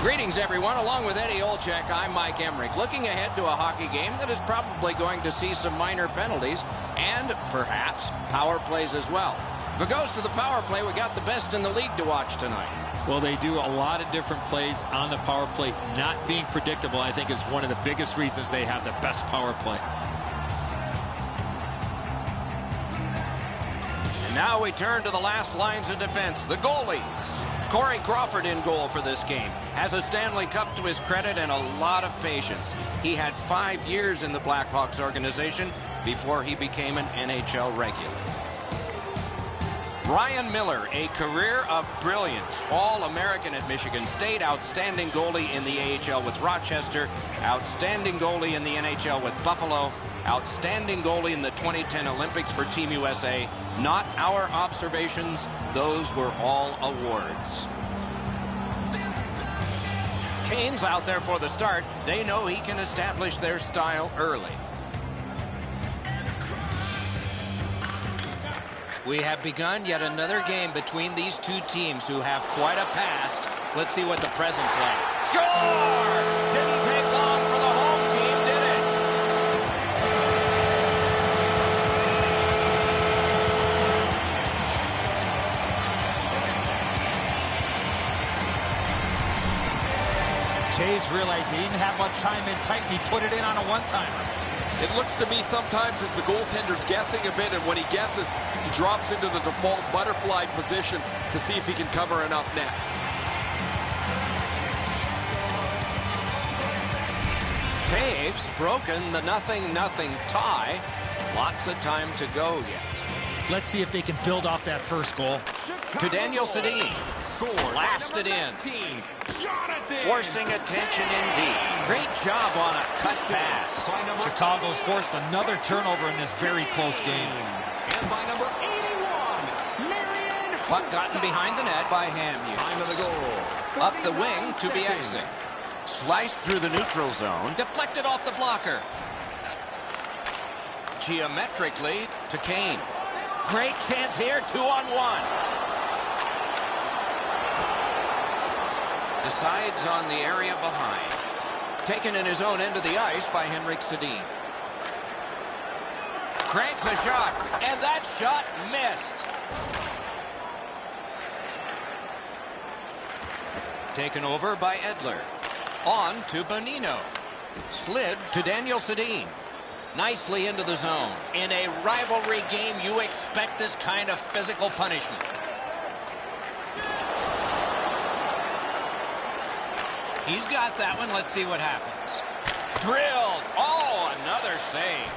Greetings, everyone. Along with Eddie Olczyk, I'm Mike Emmerich, looking ahead to a hockey game that is probably going to see some minor penalties and perhaps power plays as well. If it goes to the power play, we got the best in the league to watch tonight. Well, they do a lot of different plays on the power play. Not being predictable, I think, is one of the biggest reasons they have the best power play. And now we turn to the last lines of defense, the goalies. Corey Crawford in goal for this game. Has a Stanley Cup to his credit and a lot of patience. He had 5 years in the Blackhawks organization before he became an NHL regular. Ryan Miller, a career of brilliance. All-American at Michigan State. Outstanding goalie in the AHL with Rochester. Outstanding goalie in the NHL with Buffalo. Outstanding goalie in the 2010 Olympics for Team USA. Not our observations. Those were all awards. Kane's out there for the start. They know he can establish their style early. We have begun yet another game between these two teams who have quite a past. Let's see what the present's like. Score! Didn't take long for the home team, did it? Taves realized he didn't have much time in tight, and he put it in on a one-timer. It looks to me sometimes as the goaltender's guessing a bit, and when he guesses, he drops into the default butterfly position to see if he can cover enough net. Taves broken the 0-0 tie. Lots of time to go yet. Let's see if they can build off that first goal. To Daniel Sedin. Blasted in. Forcing attention indeed. Great job on a cut pass. Chicago's forced another turnover in this very close game. And by number 81, Puck gotten behind the net by Hamhuis. time of the goal. Up the wing to Bieksa. Sliced through the neutral zone. Deflected off the blocker. Geometrically to Kane. Great chance here, 2-on-1. Decides on the area behind. Taken in his own end of the ice by Henrik Sedin. Cranks a shot, and that shot missed. Taken over by Edler. On to Bonino. Slid to Daniel Sedin. Nicely into the zone. In a rivalry game, you expect this kind of physical punishment. He's got that one. Let's see what happens. Drilled. Oh, another save.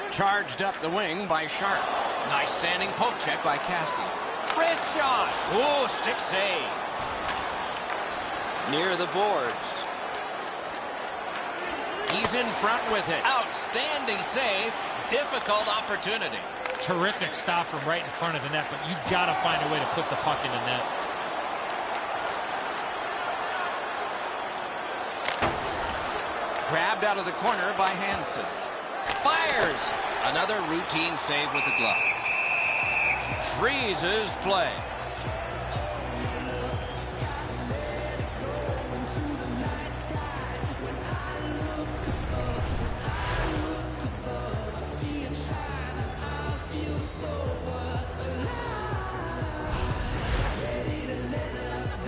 Charged up the wing by Sharp. Nice standing poke check by Cassie. Wrist shot. Ooh, stick save. Near the boards. He's in front with it. Outstanding save. Difficult opportunity. Terrific stop from right in front of the net, but you got to find a way to put the puck in the net. Grabbed out of the corner by Hansen. Fires. Another routine save with the glove. Freezes play.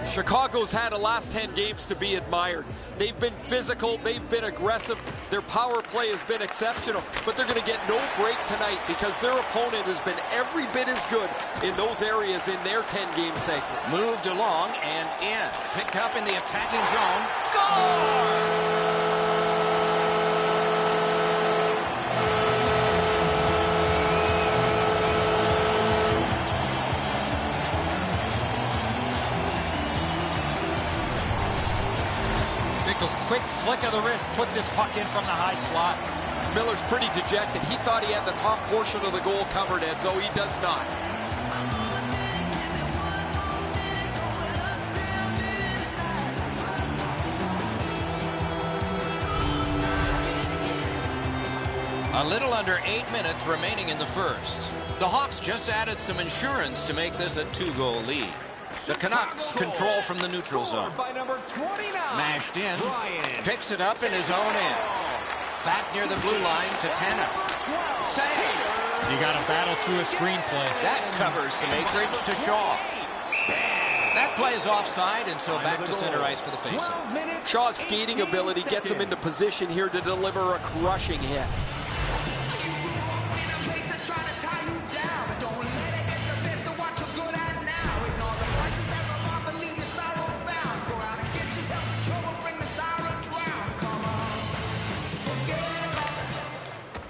Chicago's had the last 10 games to be admired. They've been physical, they've been aggressive, their power play has been exceptional, but they're going to get no break tonight because their opponent has been every bit as good in those areas in their 10-game segment. Moved along and in. Picked up in the attacking zone. Score! Quick flick of the wrist put this puck in from the high slot. Miller's pretty dejected. He thought he had the top portion of the goal covered, Edzo. He does not. A little under 8 minutes remaining in the first. The Hawks just added some insurance to make this a 2-goal lead. The Canucks control from the neutral zone. By number 29. Mashed in. Ryan. Picks it up in his own end. Back near the blue line to Tanev. Save. You got to battle through a screenplay. That covers some acreage to Shaw. That play is offside, and so back to center ice for the faceoff. Shaw's skating ability gets him into position here to deliver a crushing hit.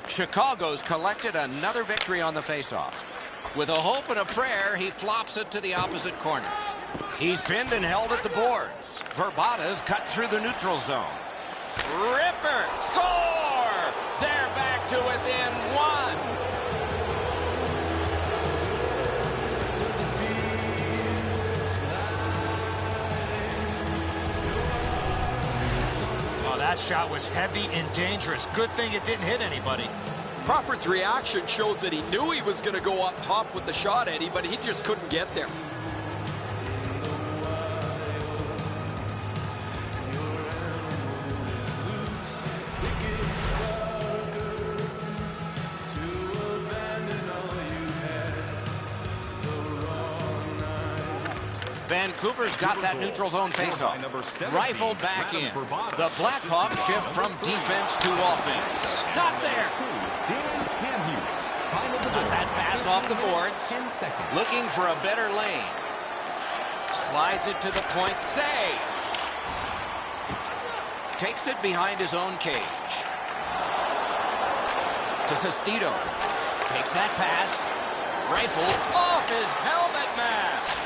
Chicago's collected another victory on the faceoff. With a hope and a prayer, he flops it to the opposite corner. He's pinned and held at the boards. Verbata's cut through the neutral zone. Ripper! Score! They're back to within one. Oh, that shot was heavy and dangerous. Good thing it didn't hit anybody. Crawford's reaction shows that he knew he was going to go up top with the shot, Eddie, but he just couldn't get there. Vancouver's got that neutral zone faceoff. Rifled back in. The Blackhawks shift from defense to offense. Not there. Got that pass off the boards. Looking for a better lane. Slides it to the point. Save. Takes it behind his own cage. To Sestito. Takes that pass. Rifle off his helmet mask.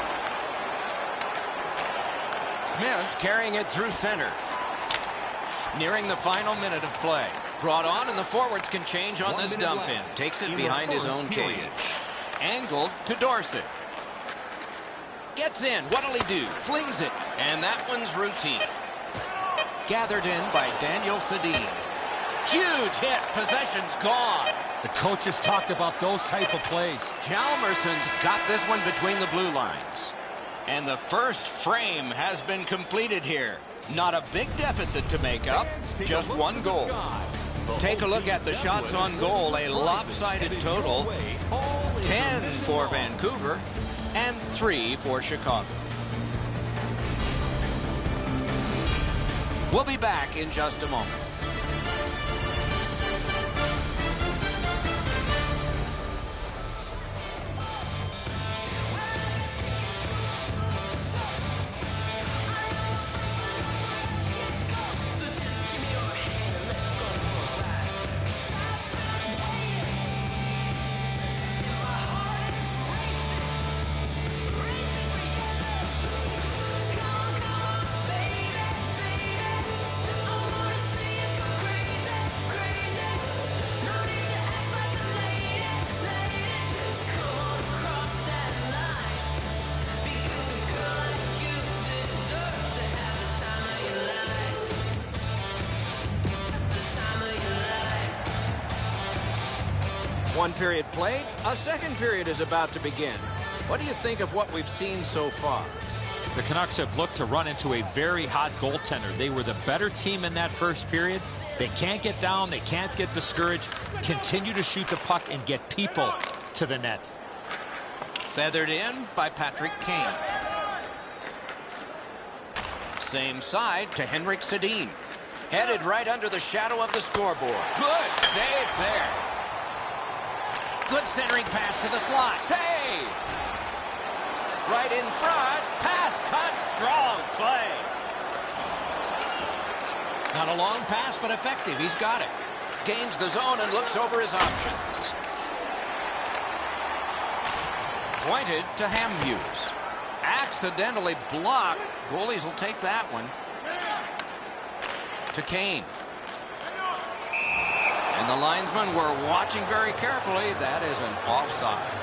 Smith's carrying it through center. Nearing the final minute of play. Brought on, and the forwards can change on this dump in. Takes it behind his own cage. Angled to Dorsett. Gets in. What'll he do? Flings it. And that one's routine. Gathered in by Daniel Sedin. Huge hit. Possession's gone. The coaches talked about those type of plays. Chalmerson's got this one between the blue lines. And the first frame has been completed here. Not a big deficit to make up. Just one goal. Take a look at the shots on goal. A lopsided total. 10 for Vancouver and 3 for Chicago. We'll be back in just a moment. One period played, a second period is about to begin. What do you think of what we've seen so far? The Canucks have looked to run into a very hot goaltender. They were the better team in that first period. They can't get down. They can't get discouraged. Continue to shoot the puck and get people to the net. Feathered in by Patrick Kane. Same side to Henrik Sedin. Headed right under the shadow of the scoreboard. Good save there. Good centering pass to the slot. Save! Right in front. Pass cut. Strong play. Not a long pass, but effective. He's got it. Gains the zone and looks over his options. Pointed to Hamhuis. Accidentally blocked. Goalies will take that one. To Kane. And the linesmen were watching very carefully. That is an offside.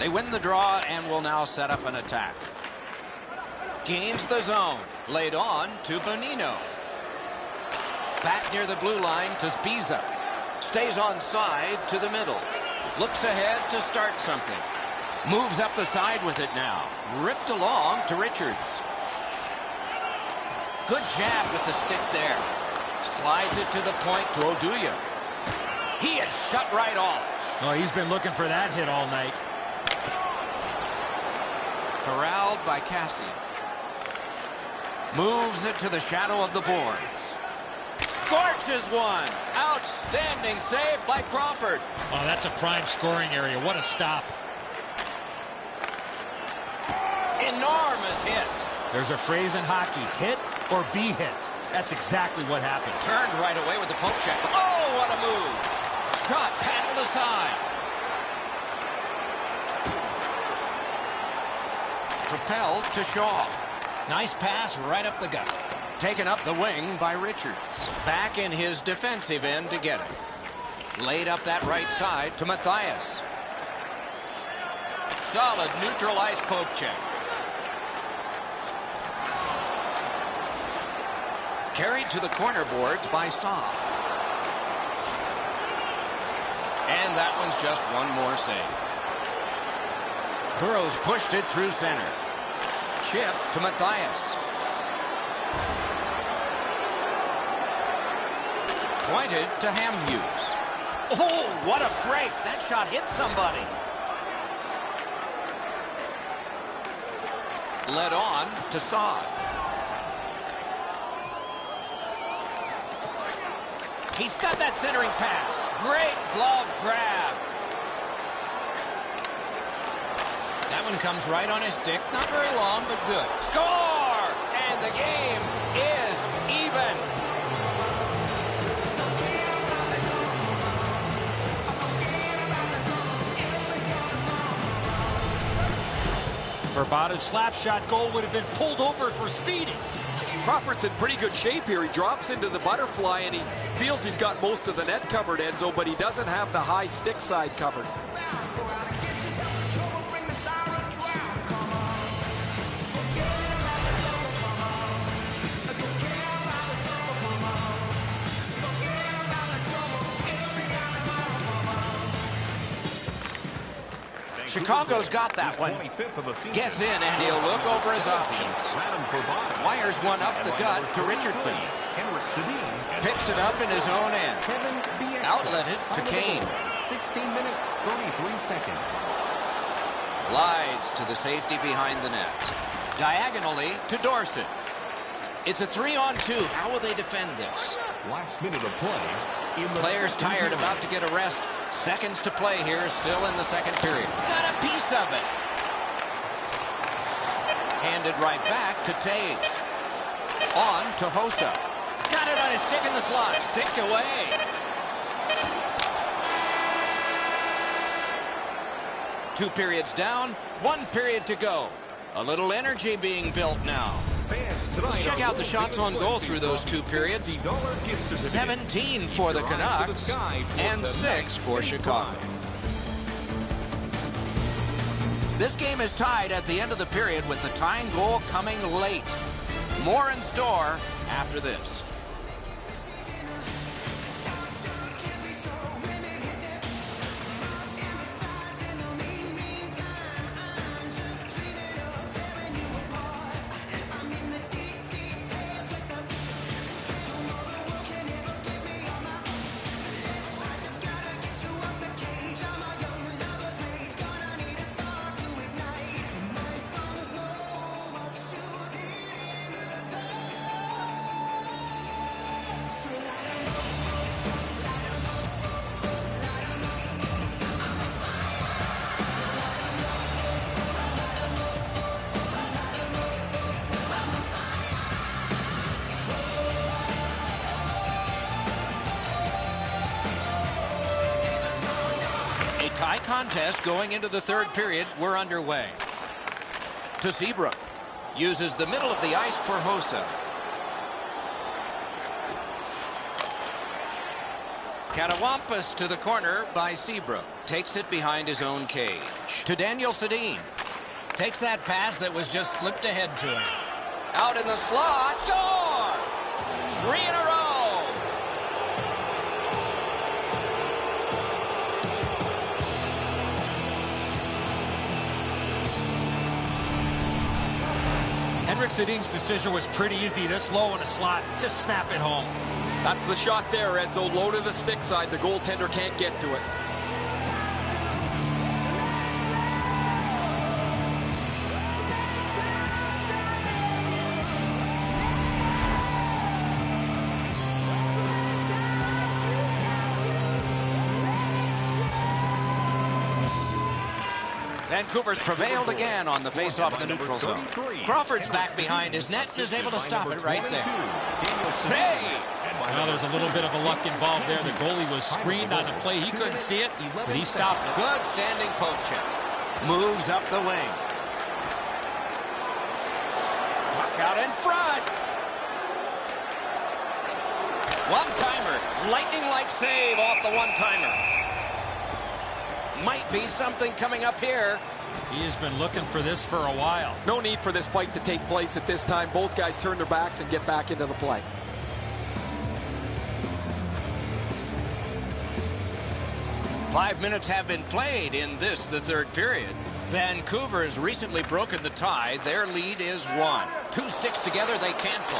They win the draw and will now set up an attack. Gains the zone. Laid on to Bonino. Back near the blue line to Spiza. Stays on side to the middle. Looks ahead to start something. Moves up the side with it now. Ripped along to Richards. Good jab with the stick there. Slides it to the point to Oduya. He is shut right off. Oh, he's been looking for that hit all night. Corralled by Cassian. Moves it to the shadow of the boards. Scorches one. Outstanding save by Crawford. Oh, that's a prime scoring area. What a stop. Enormous hit. There's a phrase in hockey, hit or be hit. That's exactly what happened. Turned right away with the poke check. Oh, what a move. Shot paddled aside. Propelled to Shaw. Nice pass right up the gut. Taken up the wing by Richards. Back in his defensive end to get it. Laid up that right side to Matthias. Solid neutral ice poke check. Carried to the corner boards by Saab. And that one's just one more save. Burrows pushed it through center. Chip to Matthias. Pointed to Hamhuis. Oh, what a break. That shot hit somebody. Led on to Saad. He's got that centering pass. Great glove grab. That one comes right on his stick. Not very long, but good. Score! And the game is even. Verbata's slap shot goal would have been pulled over for speeding. Crawford's in pretty good shape here. He drops into the butterfly and he feels he's got most of the net covered, Enzo, but he doesn't have the high stick side covered. Chicago's got that one. Gets in and he'll look over his options. Wires one up the gut to Richardson. Picks it up in his own end. Outletted to Kane. 16 minutes, 33 seconds. Glides to the safety behind the net. Diagonally to Dorsett. It's a 3-on-2. How will they defend this? Last minute of play. Players tired, about to get a rest. Seconds to play here, still in the second period. Got a piece of it. Handed right back to Taves. On to Hossa. Got it on his stick in the slot. Sticked away. Two periods down, 1 period to go. A little energy being built now. Let's check out the shots on goal through those 2 periods. 17 for the Canucks and 6 for Chicago. This game is tied at the end of the period with the tying goal coming late. More in store after this. Tie contest going into the third period. We're underway. To Seabrook. Uses the middle of the ice for Hossa. Catawampus to the corner by Seabrook. Takes it behind his own cage. To Daniel Sedin. Takes that pass that was just slipped ahead to him. Out in the slot. Score! 3 in a row. Henrik Sedin's decision was pretty easy. This low in the slot, just snap it home. That's the shot there, Edzo. Low to the stick side. The goaltender can't get to it. Vancouver's prevailed again on the face-off in the neutral zone. Crawford's back behind his net and is able to stop it right there. Save! Well, there's a little bit of a luck involved there. The goalie was screened on the play. He couldn't see it, but he stopped it. Good standing poke check. Moves up the wing. Puck out in front. One-timer. Lightning-like save off the one-timer. Might be something coming up here. He has been looking for this for a while. No need for this fight to take place at this time. Both guys turn their backs and get back into the play. Five minutes have been played in this, the third period. Vancouver has recently broken the tie. Their lead is 1. 2 sticks together, they cancel.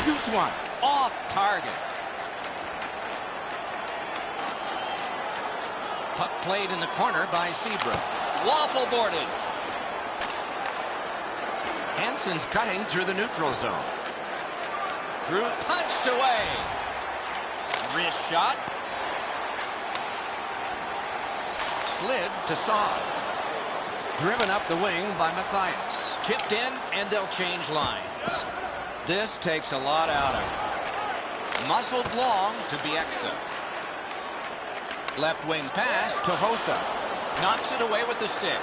Shoots one. Off target. Puck played in the corner by Seabrook. Waffle boarded. Hansen's cutting through the neutral zone. Crew punched away. Wrist shot. Slid to Saad. Driven up the wing by Mathias. Tipped in, and they'll change lines. This takes a lot out of it. Muscled long to Bieksa. Left wing pass to Hossa. Knocks it away with the stick.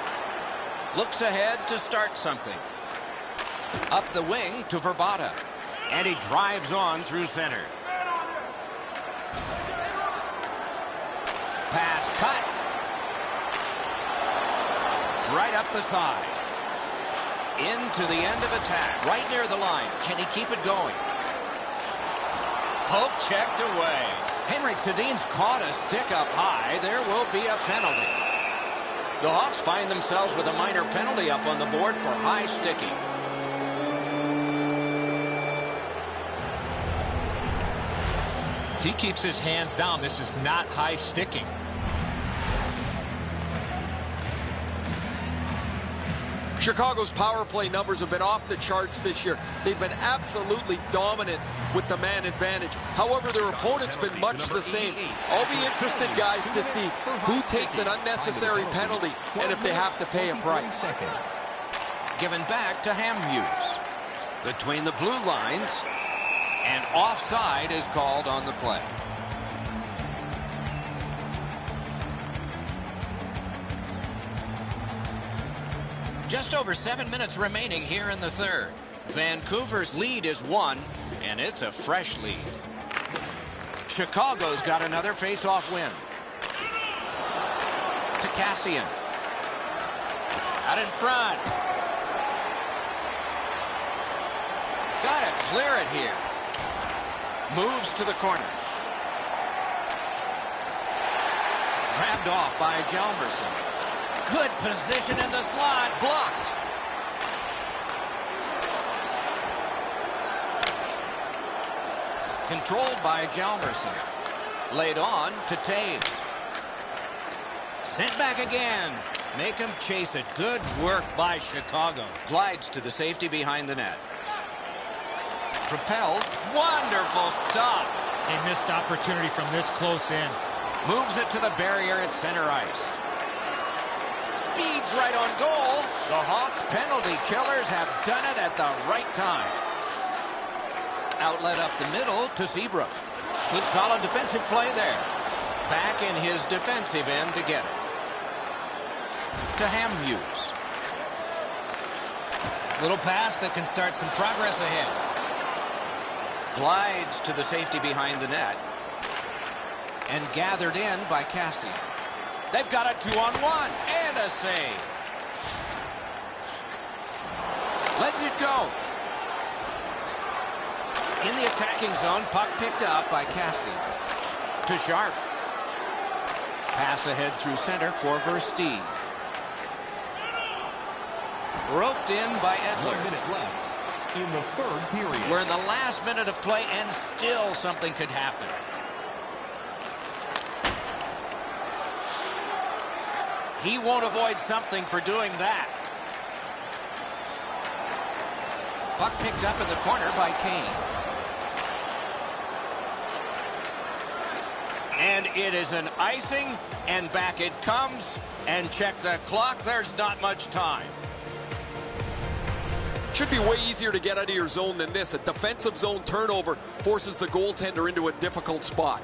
Looks ahead to start something. Up the wing to Verbata. And he drives on through center. Pass cut. Right up the side. Into the end of attack. Right near the line. Can he keep it going? Poke checked away. Henrik Sedin's caught a stick up high. There will be a penalty. The Hawks find themselves with a minor penalty up on the board for high sticking. If he keeps his hands down, this is not high sticking. Chicago's power play numbers have been off the charts this year. They've been absolutely dominant with the man advantage. However, their opponent's been much the same. I'll be interested, guys, to see who takes an unnecessary penalty and if they have to pay a price. Given back to Hamhuis. Between the blue lines, and offside is called on the play. Just over 7 minutes remaining here in the third. Vancouver's lead is 1, and it's a fresh lead. Chicago's got another face-off win. To Cassian. Out in front. Got to clear it here. Moves to the corner. Grabbed off by Hjalmarsson. Good position in the slot. Blocked. Controlled by Hjalmarsson. Laid on to Taves. Sent back again. Make him chase it. Good work by Chicago. Glides to the safety behind the net. Propelled. Wonderful stop. A missed opportunity from this close in. Moves it to the barrier at center ice. Speeds right on goal. The Hawks penalty killers have done it at the right time. Outlet up the middle to Seabrook. Good solid defensive play there. Back in his defensive end to get it. To Hamhuis. Little pass that can start some progress ahead. Glides to the safety behind the net. And gathered in by Cassie. They've got a 2-on-1 and a save. Lets it go. In the attacking zone, puck picked up by Cassie. To Sharp. Pass ahead through center for Versteeg. Roped in by Edler. 1 minute left in the third period. We're in the last minute of play, and still something could happen. He won't avoid something for doing that. Puck picked up in the corner by Kane. And it is an icing, and back it comes. And check the clock, there's not much time. Should be way easier to get out of your zone than this. A defensive zone turnover forces the goaltender into a difficult spot.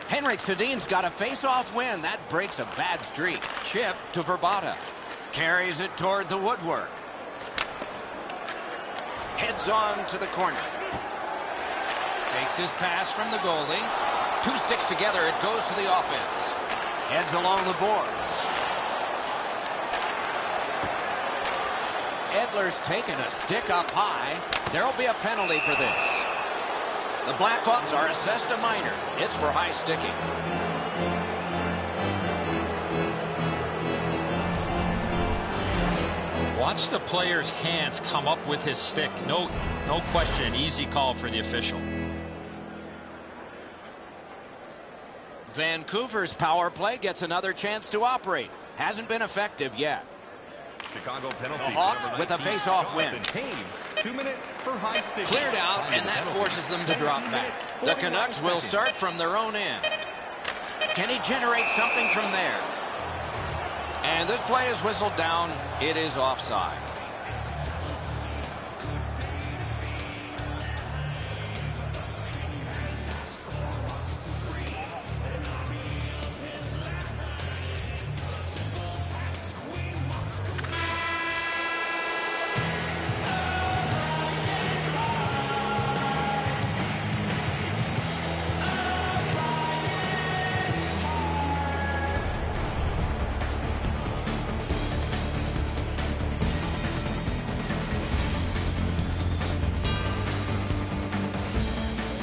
Henrik Sedin's got a face-off win. That breaks a bad streak. Chip to Verbata. Carries it toward the woodwork. Heads on to the corner. Takes his pass from the goalie. Two sticks together. It goes to the offense. Heads along the boards. Edler's taken a stick up high. There'll be a penalty for this. The Blackhawks are assessed a minor. It's for high sticking. Watch the player's hands come up with his stick. No question, an easy call for the official. Vancouver's power play gets another chance to operate. Hasn't been effective yet. Chicago penalty. The Hawks with a face-off win. 2 minutes for high stick. Cleared out, and that forces them to drop back. The Canucks will start from their own end. Can he generate something from there? And this play is whistled down. It is offside.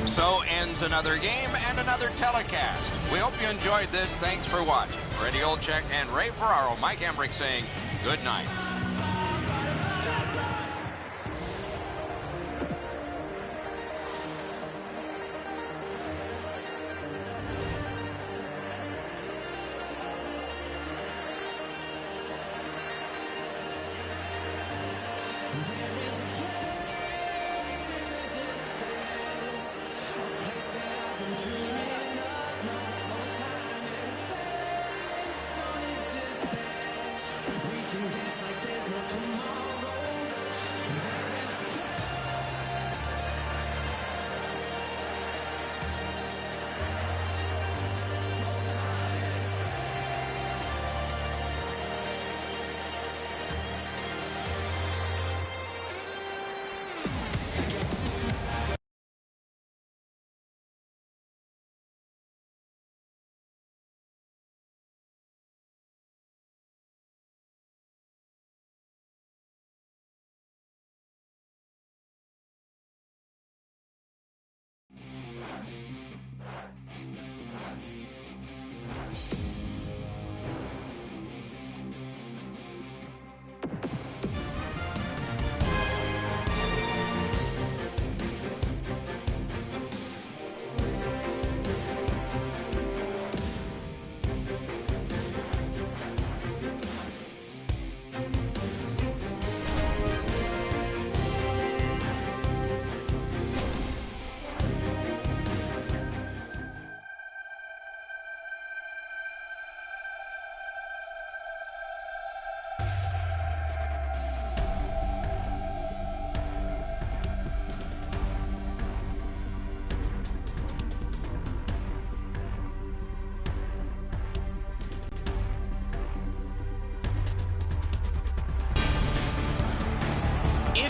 So ends another game and another telecast. We hope you enjoyed this. Thanks for watching. For Eddie Olczyk and Ray Ferraro, Mike Emmerich saying good night. Dreaming of no time and space. Don't exist there. We can dance like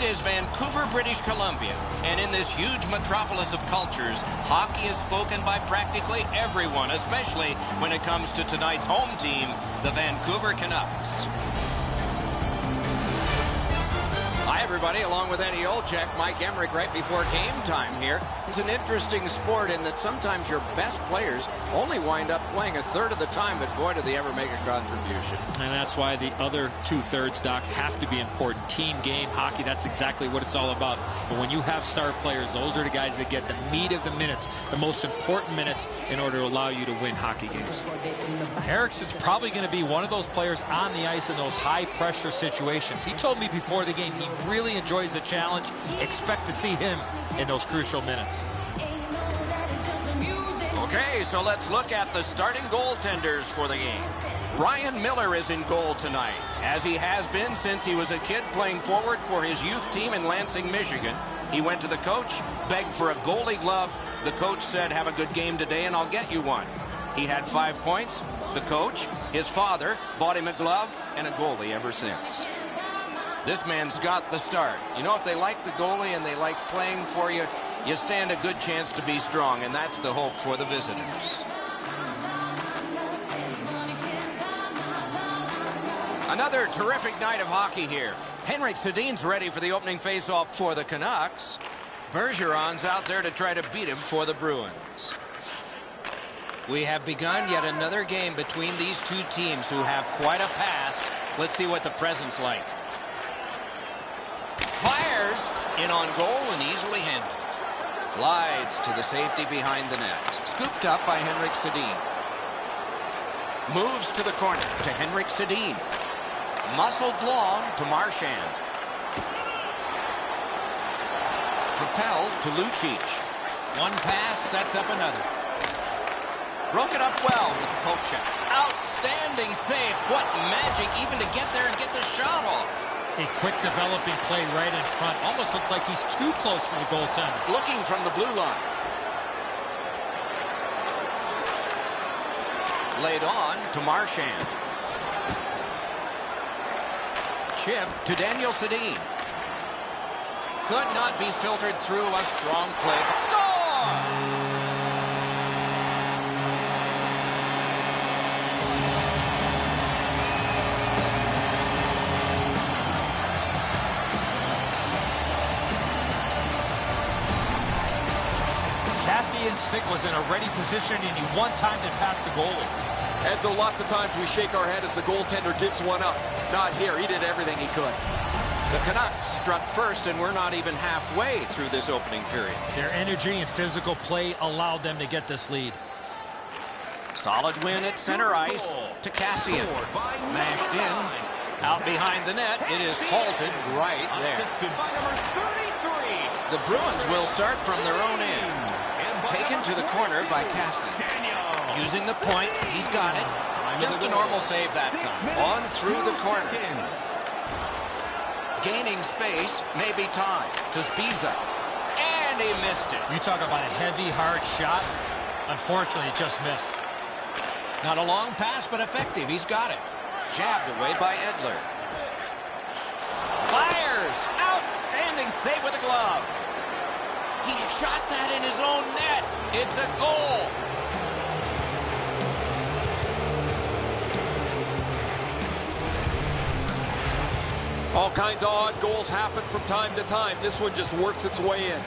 It is Vancouver, British Columbia, and in this huge metropolis of cultures, hockey is spoken by practically everyone, especially when it comes to tonight's home team, the Vancouver Canucks. Hi, everybody. Along with Eddie Olczyk, Mike Emmerich right before game time here. It's an interesting sport in that sometimes your best players only wind up playing a third of the time, but boy, do they ever make a contribution. And that's why the other two-thirds, Doc, have to be important. Team game, hockey, that's exactly what it's all about. But when you have star players, those are the guys that get the meat of the minutes, the most important minutes in order to allow you to win hockey games. Eriksson's probably going to be one of those players on the ice in those high-pressure situations. He told me before the game he really enjoys the challenge. Expect to see him in those crucial minutes. Okay, so let's look at the starting goaltenders for the game. Ryan Miller is in goal tonight, as he has been since he was a kid playing forward for his youth team in Lansing, Michigan. He went to the coach, begged for a goalie glove. The coach said, have a good game today and I'll get you one. He had 5 points. The coach, his father, bought him a glove and a goalie ever since. This man's got the start. You know, if they like the goalie and they like playing for you, you stand a good chance to be strong, and that's the hope for the visitors. Another terrific night of hockey here. Henrik Sedin's ready for the opening faceoff for the Canucks. Bergeron's out there to try to beat him for the Bruins. We have begun yet another game between these two teams who have quite a past. Let's see what the present's like. Fires in on goal and easily handled. Glides to the safety behind the net. Scooped up by Henrik Sedin. Moves to the corner to Henrik Sedin. Muscled long to Marchand. Propelled to Lucic. One pass sets up another. Broke it up well with the poke check. Outstanding save. What magic even to get there and get the shot off. A quick developing play right in front. Almost looks like he's too close to the goaltender. Looking from the blue line. Laid on to Marchand. Chip to Daniel Sedin. Could not be filtered through a strong play. Score! Stick was in a ready position, and he one time to pass the goalie. And so lots of times we shake our head as the goaltender gives one up. Not here. He did everything he could. The Canucks struck first, and we're not even halfway through this opening period. Their energy and physical play allowed them to get this lead. Solid win at center ice to Cassian. Mashed in. Out behind the net. It is halted right there. The Bruins will start from their own end. Taken to the corner by Cassian. Using the point, he's got it. Just a normal save that time. On through the corner. Gaining space, maybe time to Spiza. And he missed it. You talk about a heavy, hard shot. Unfortunately, it just missed. Not a long pass, but effective. He's got it. Jabbed away by Edler. Fires! Outstanding save with a glove. He shot that in his own net. It's a goal. All kinds of odd goals happen from time to time. This one just works its way in.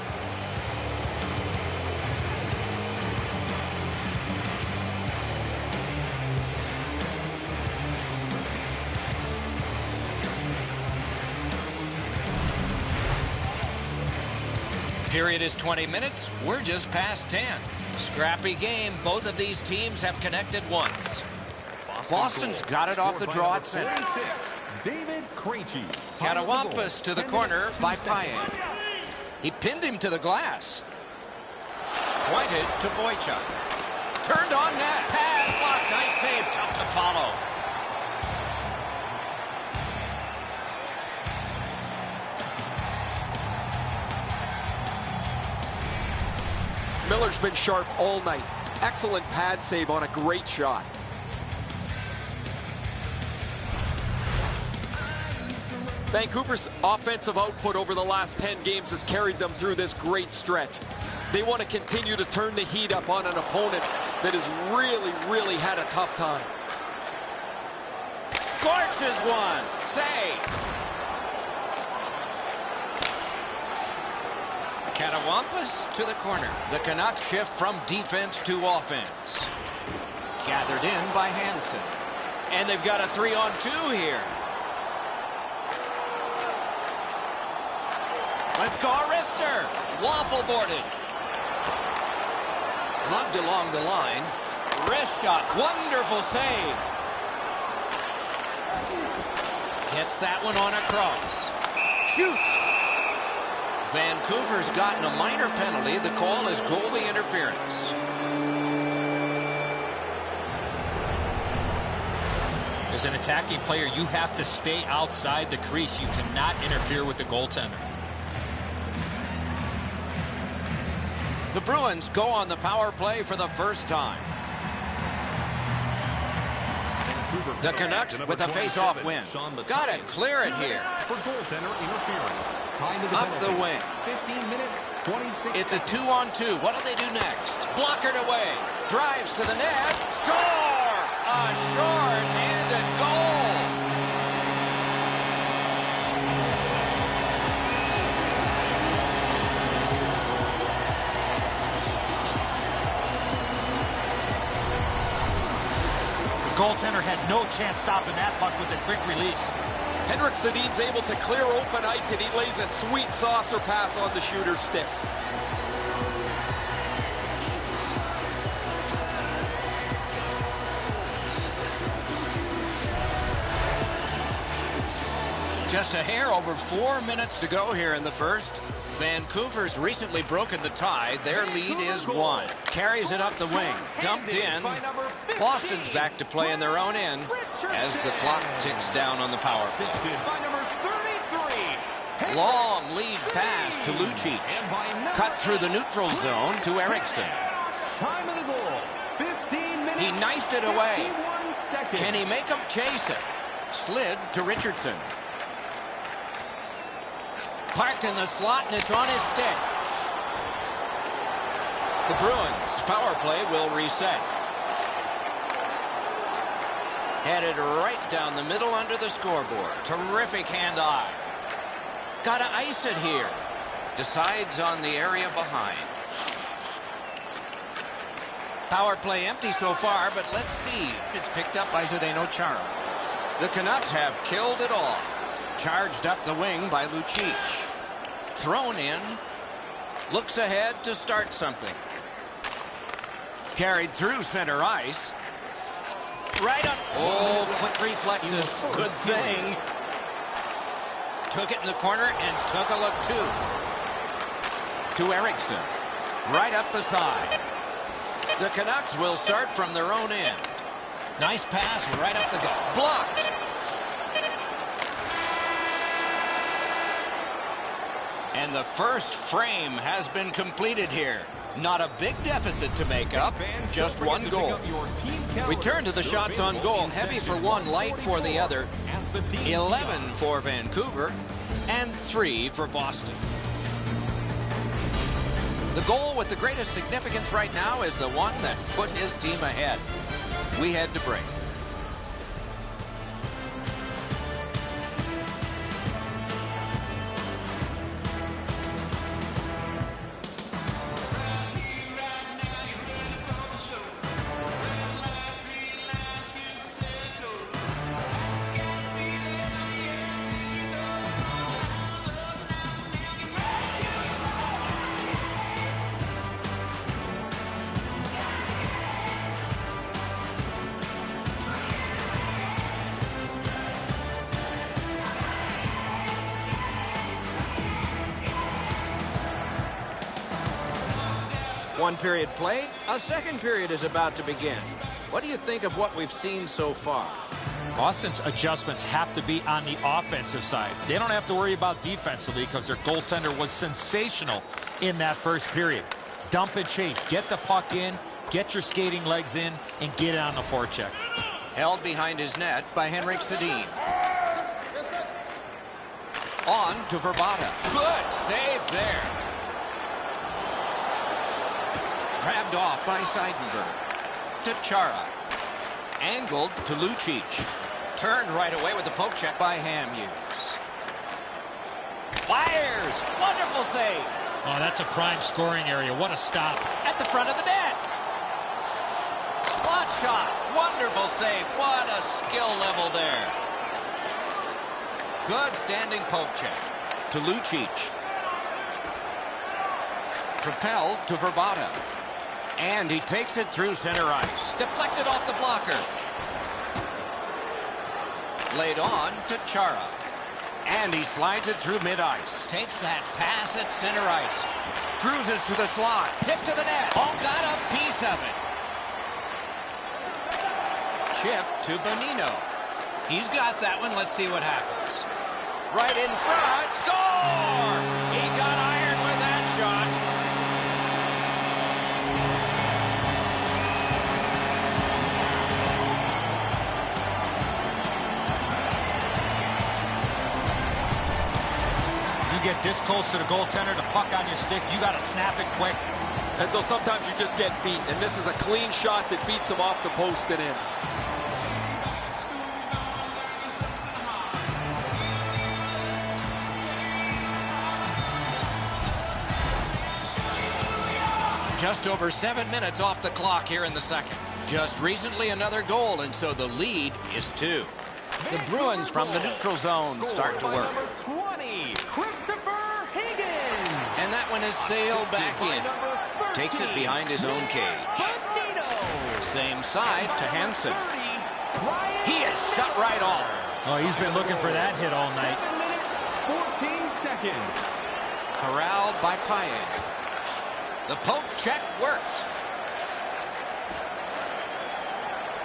Period is 20 minutes. We're just past 10. Scrappy game. Both of these teams have connected once. Boston's got it off the draw at center. Katawampus to the corner by Payen. He pinned him to the glass. Pointed to Boychuk. Turned on net. Pad block. Nice save. Tough to follow. Miller's been sharp all night. Excellent pad save on a great shot. Vancouver's offensive output over the last 10 games has carried them through this great stretch. They want to continue to turn the heat up on an opponent that has really had a tough time. Scorches one. Save. Catawampus to the corner. The Canucks shift from defense to offense. Gathered in by Hansen. And they've got a 3-on-2 here. Let's go, Arister. Waffle boarded. Lugged along the line. Wrist shot. Wonderful save. Gets that one on a cross. Shoots. Vancouver's gotten a minor penalty. The call is goalie interference. As an attacking player, you have to stay outside the crease. You cannot interfere with the goaltender. The Bruins go on the power play for the first time. The Canucks with a face-off win. Got to clear it here. For goaltender interference. Time to Up the wing. 15 minutes, 26 It's a 2-on-2. What do they do next? Blockered away. Drives to the net. Score! A short-handed goal. The goaltender had no chance stopping that puck with a quick release. Henrik Sedin's able to clear open ice, and he lays a sweet saucer pass on the shooter's stick. Just a hair over 4 minutes to go here in the first. Vancouver's recently broken the tie. Their lead is 1. Carries it up the wing. Dumped in. Boston's back to play in their own end as the clock ticks down on the power play. Long lead pass to Lucic. Cut through the neutral zone to Eriksson. Time of the goal. 15 minutes. He knifed it away. 51 seconds. Can he make him chase it? Slid to Richardson. Parked in the slot, and it's on his stick. The Bruins power play will reset. Headed right down the middle under the scoreboard. Terrific hand-eye. Gotta ice it here. Decides on the area behind. Power play empty so far, but let's see. It's picked up by Zdeno Chara. The Canucks have killed it off. Charged up the wing by Lucic. Thrown in. Looks ahead to start something. Carried through center ice. Right up. Oh, quick reflexes. Good thing. Took it in the corner and took a look too. To Eriksson. Right up the side. The Canucks will start from their own end. Nice pass right up the gut. Blocked. And the first frame has been completed here. Not a big deficit to make up, just one goal. We turn to the shots on goal. Heavy for one, light for the other. 11 for Vancouver and 3 for Boston. The goal with the greatest significance right now is the one that put his team ahead. We head to break. One period played, a second period is about to begin. What do you think of what we've seen so far? Boston's adjustments have to be on the offensive side. They don't have to worry about defensively because their goaltender was sensational in that first period. Dump and chase, get the puck in, get your skating legs in, and get it on the forecheck. Held behind his net by Henrik Sedin. On to Verbata. Good save there. Grabbed off by Seidenberg. To Chara. Angled to Lucic. Turned right away with the poke check by Hamhuis. Fires. Wonderful save. Oh, that's a prime scoring area. What a stop. At the front of the net. Slot shot. Wonderful save. What a skill level there. Good standing poke check to Lucic. Propelled to Verbata. And he takes it through center ice. Deflected off the blocker. Laid on to Chara. And he slides it through mid-ice. Takes that pass at center ice. Cruises to the slot. Tip to the net. Oh, got a piece of it. Chip to Bonino. He's got that one. Let's see what happens. Right in front. Score! He got iron with that shot. Get this close to the goaltender, the puck on your stick, you got to snap it quick. And so sometimes you just get beat, and this is a clean shot that beats him off the post and in. Just over 7 minutes off the clock here in the second. Just recently another goal, and so the lead is 2. The Bruins from the neutral zone start to work. And that one is sailed back in. Takes it behind his own cage. Same side to Hansen. He is shut right off. Oh, he's been looking for that hit all night. 14 seconds. Corralled by Paille. The poke check worked.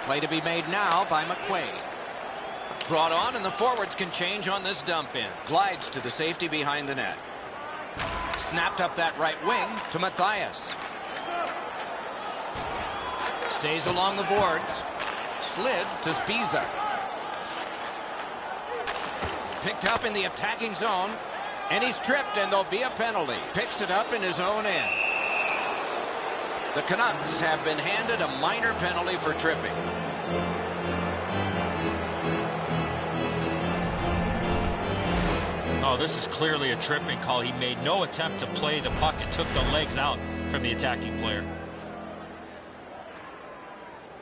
Play to be made now by McQuaid. Brought on, and the forwards can change on this dump in. Glides to the safety behind the net. Snapped up that right wing to Matthias. Stays along the boards. Slid to Spiza. Picked up in the attacking zone. And he's tripped, and there'll be a penalty. Picks it up in his own end. The Canucks have been handed a minor penalty for tripping. Oh, this is clearly a tripping call. He made no attempt to play the puck and took the legs out from the attacking player.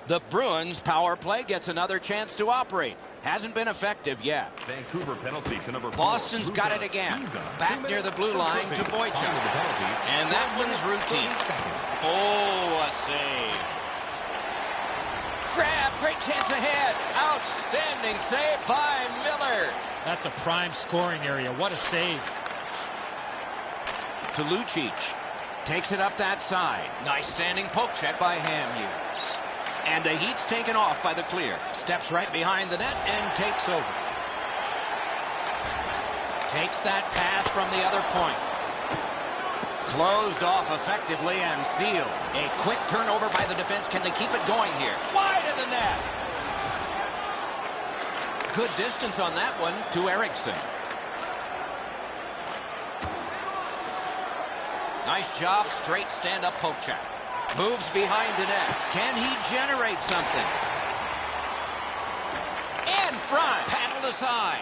The Bruins power play gets another chance to operate. Hasn't been effective yet. Vancouver penalty to number 4. Boston's got it again. Back near the blue line to Boychuk. And that one's routine. Oh, a save. Grab, great chance ahead. Outstanding save by Miller. That's a prime scoring area. What a save. To Lucic. Takes it up that side. Nice standing poke check by Hamhuis. And the heat's taken off by the clear. Steps right behind the net and takes over. Takes that pass from the other point. Closed off effectively and sealed. A quick turnover by the defense. Can they keep it going here? Wide of the net. Good distance on that one to Eriksson. Nice job. Straight stand-up poke check. Moves behind the net. Can he generate something? In front. Paddled aside.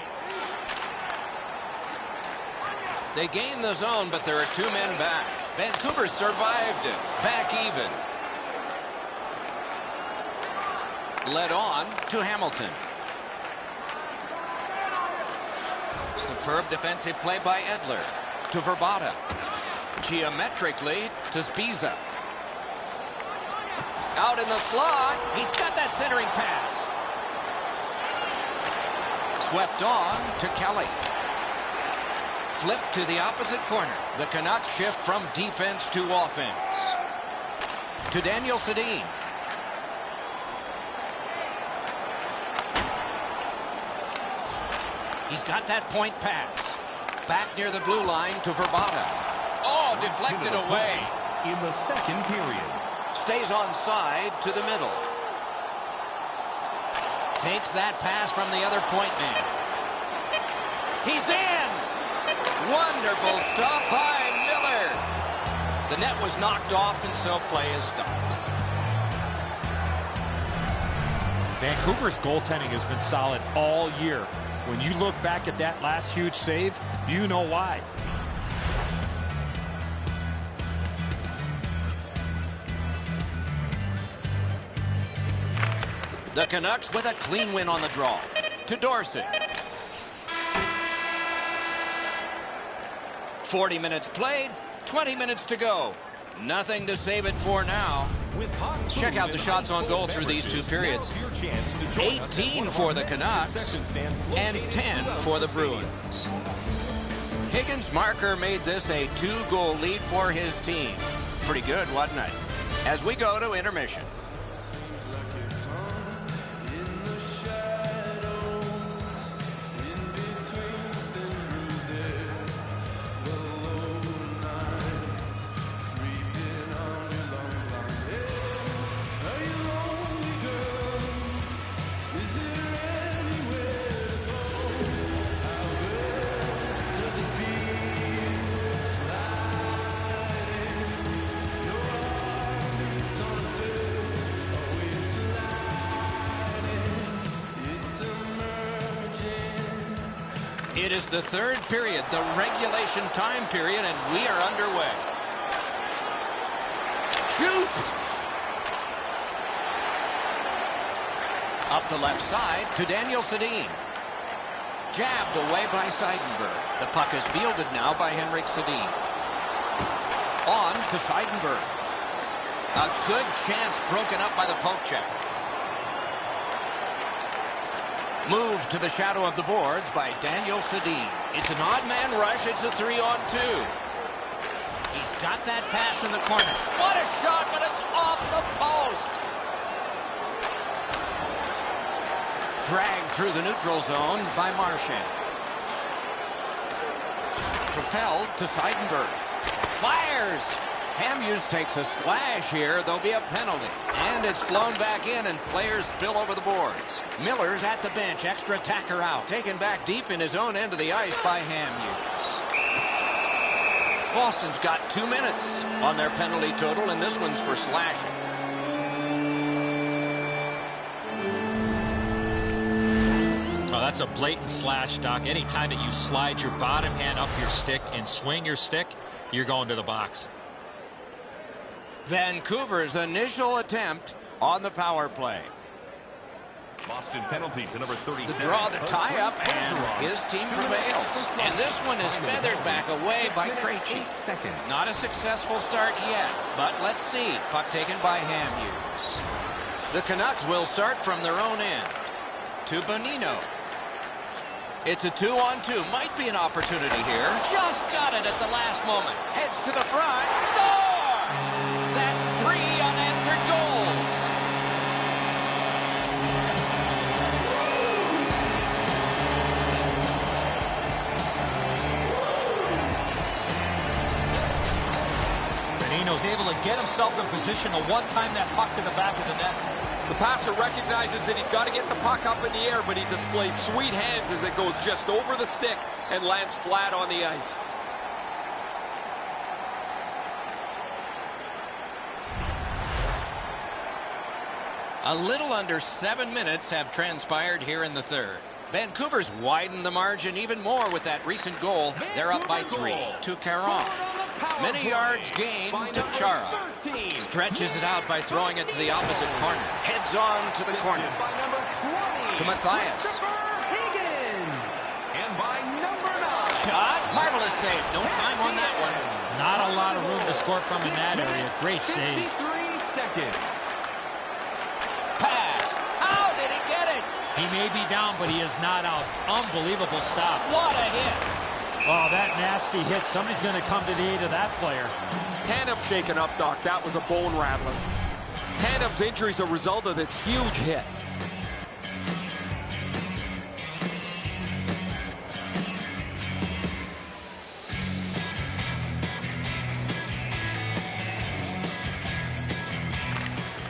They gain the zone, but there are 2 men back. Vancouver survived it. Back even. Led on to Hamilton. Superb defensive play by Edler. To Verbata. Geometrically to Spiza. Out in the slot. He's got that centering pass. Swept on to Kelly. Flip to the opposite corner. The Canucks shift from defense to offense. To Daniel Sedin. He's got that point pass. Back near the blue line to Verbata. Oh, deflected away. In the second period. Stays on side to the middle. Takes that pass from the other point man. He's in! Wonderful stop by Miller. The net was knocked off, and so play is stopped. Vancouver's goaltending has been solid all year. When you look back at that last huge save, you know why. The Canucks with a clean win on the draw. To Dorsey. 40 minutes played, 20 minutes to go. Nothing to save it for now. Check out the shots on goal through these two periods. 18 for the Canucks and 10 for the Bruins. Higgins' marker made this a 2-goal lead for his team. Pretty good, wasn't it? As we go to intermission. It is the third period, the regulation time period, and we are underway. Shoots! Up the left side to Daniel Sedin. Jabbed away by Seidenberg. The puck is fielded now by Henrik Sedin. On to Seidenberg. A good chance broken up by the poke check. Moved to the shadow of the boards by Daniel Sedin. It's an odd man rush. It's a 3-on-2. He's got that pass in the corner. What a shot, but it's off the post. Dragged through the neutral zone by Marchand. Propelled to Seidenberg. Fires. Hamhuis takes a slash here. There'll be a penalty. And it's flown back in, and players spill over the boards. Miller's at the bench. Extra attacker out. Taken back deep in his own end of the ice by Hamhuis. Boston's got 2 minutes on their penalty total, and this one's for slashing. Oh, that's a blatant slash, Doc. Anytime that you slide your bottom hand up your stick and swing your stick, you're going to the box. Vancouver's initial attempt on the power play. Boston penalty to number 37. The draw, the tie-up, and his team prevails. And this one is feathered back away by Krejci. Not a successful start yet, but let's see. Puck taken by Hamhuis. The Canucks will start from their own end. To Bonino. It's a 2-on-2. Might be an opportunity here. Just got it at the last moment. Heads to the front. Score! That's 3 unanswered goals. Bonino's able to get himself in position to one-time that puck to the back of the net. The passer recognizes that he's got to get the puck up in the air, but he displays sweet hands as it goes just over the stick and lands flat on the ice. A little under 7 minutes have transpired here in the third. Vancouver's widened the margin even more with that recent goal. They're up by 3 to Caron. Many yards gained to Chara. Stretches it out by throwing it to the opposite corner. Heads on to the corner. To Matthias. Shot. Marvelous save. No time on that one. Not a lot of room to score from in that area. Great save. Pass. How did he get it? He may be down, but he is not out. Unbelievable stop. What a hit. Oh, that nasty hit. Somebody's going to come to the aid of that player. Tanev's shaken up, Doc. That was a bone rattler. Tanev's injury is a result of this huge hit.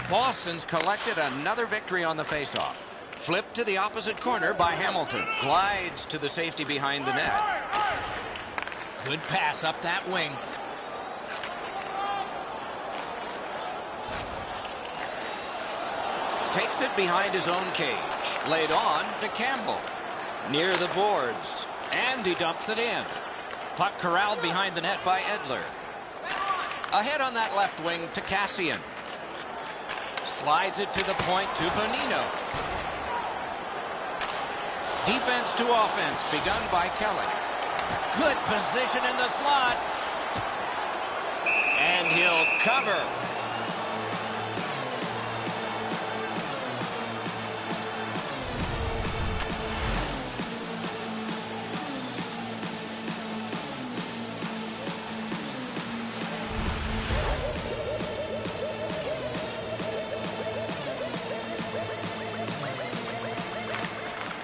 Boston's collected another victory on the faceoff. Flipped to the opposite corner by Hamilton. Glides to the safety behind the net. Good pass up that wing. Takes it behind his own cage. Laid on to Campbell. Near the boards. And he dumps it in. Puck corralled behind the net by Edler. Ahead on that left wing to Cassian. Slides it to the point to Bonino. Defense to offense begun by Kelly. Good position in the slot. And he'll cover.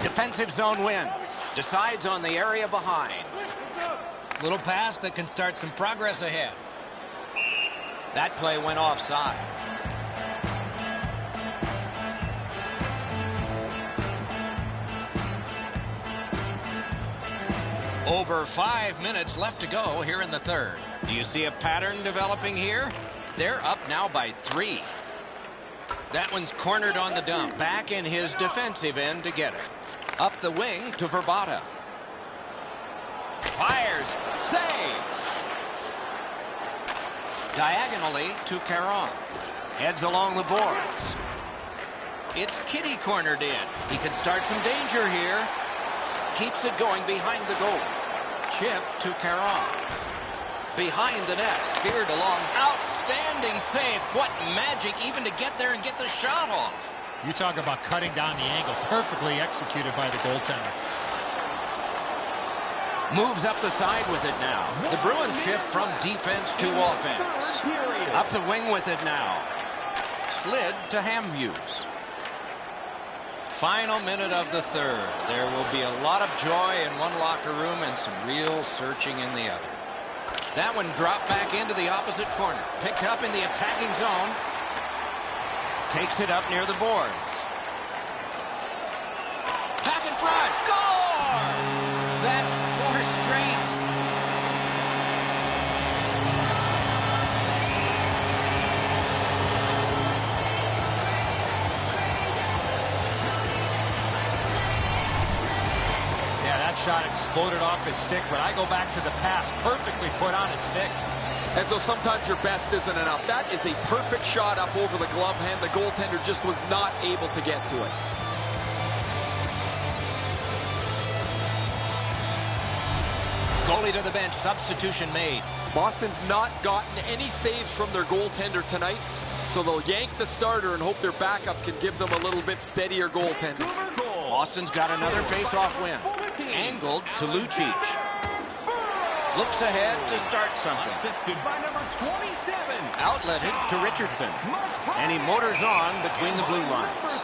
Defensive zone win. Decides on the area behind. Little pass that can start some progress ahead. That play went offside. Over 5 minutes left to go here in the third. Do you see a pattern developing here? They're up now by 3. That one's cornered on the dump. Back in his defensive end to get it. Up the wing to Verbata. Fires. Save. Diagonally to Caron. Heads along the boards. It's Kitty cornered in. He could start some danger here. Keeps it going behind the goal. Chip to Caron. Behind the net. Speared along. Outstanding save. What magic even to get there and get the shot off. You talk about cutting down the angle. Perfectly executed by the goaltender. Moves up the side with it now. The Bruins shift from defense to offense. Up the wing with it now. Slid to Hamhuis. Final minute of the third. There will be a lot of joy in one locker room and some real searching in the other. That one dropped back into the opposite corner. Picked up in the attacking zone. Takes it up near the boards. Back in front. Score! That's 4 straight. Yeah, that shot exploded off his stick, but I go back to the pass. Perfectly put on his stick. And so sometimes your best isn't enough. That is a perfect shot up over the glove hand. The goaltender just was not able to get to it. Goalie to the bench. Substitution made. Boston's not gotten any saves from their goaltender tonight, so they'll yank the starter and hope their backup can give them a little bit steadier goaltender. Boston's got another face-off win. Angled to Lucic. Looks ahead to start something. By number 27. Outletted to Richardson. And he motors on between the blue lines.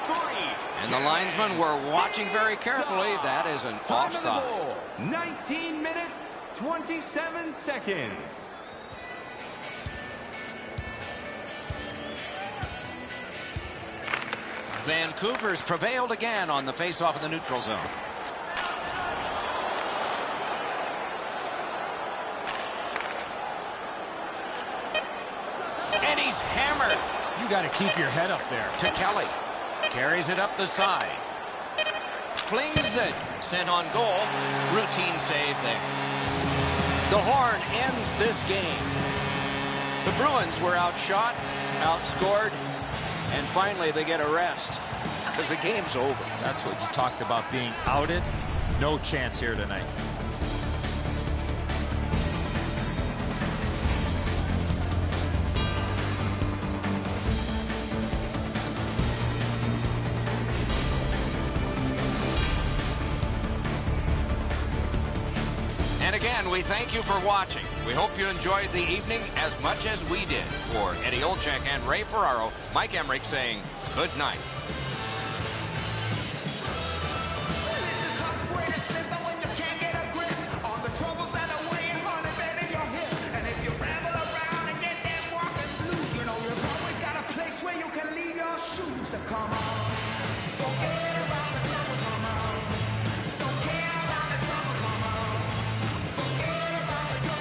And the linesmen were watching very carefully. That is an offside. 19 minutes, 27 seconds. Vancouver's prevailed again on the face-off in the neutral zone. And he's hammered. You got to keep your head up there. To Kelly. Carries it up the side. Flings it. Sent on goal. Routine save there. The horn ends this game. The Bruins were outshot, outscored, and finally they get a rest because the game's over. That's what you talked about, being outed. No chance here tonight. And again, we thank you for watching. We hope you enjoyed the evening as much as we did. For Eddie Olczyk and Ray Ferraro, Mike Emmerich saying good night. Come on. Don't care about the trouble, come on. Forget about the trouble.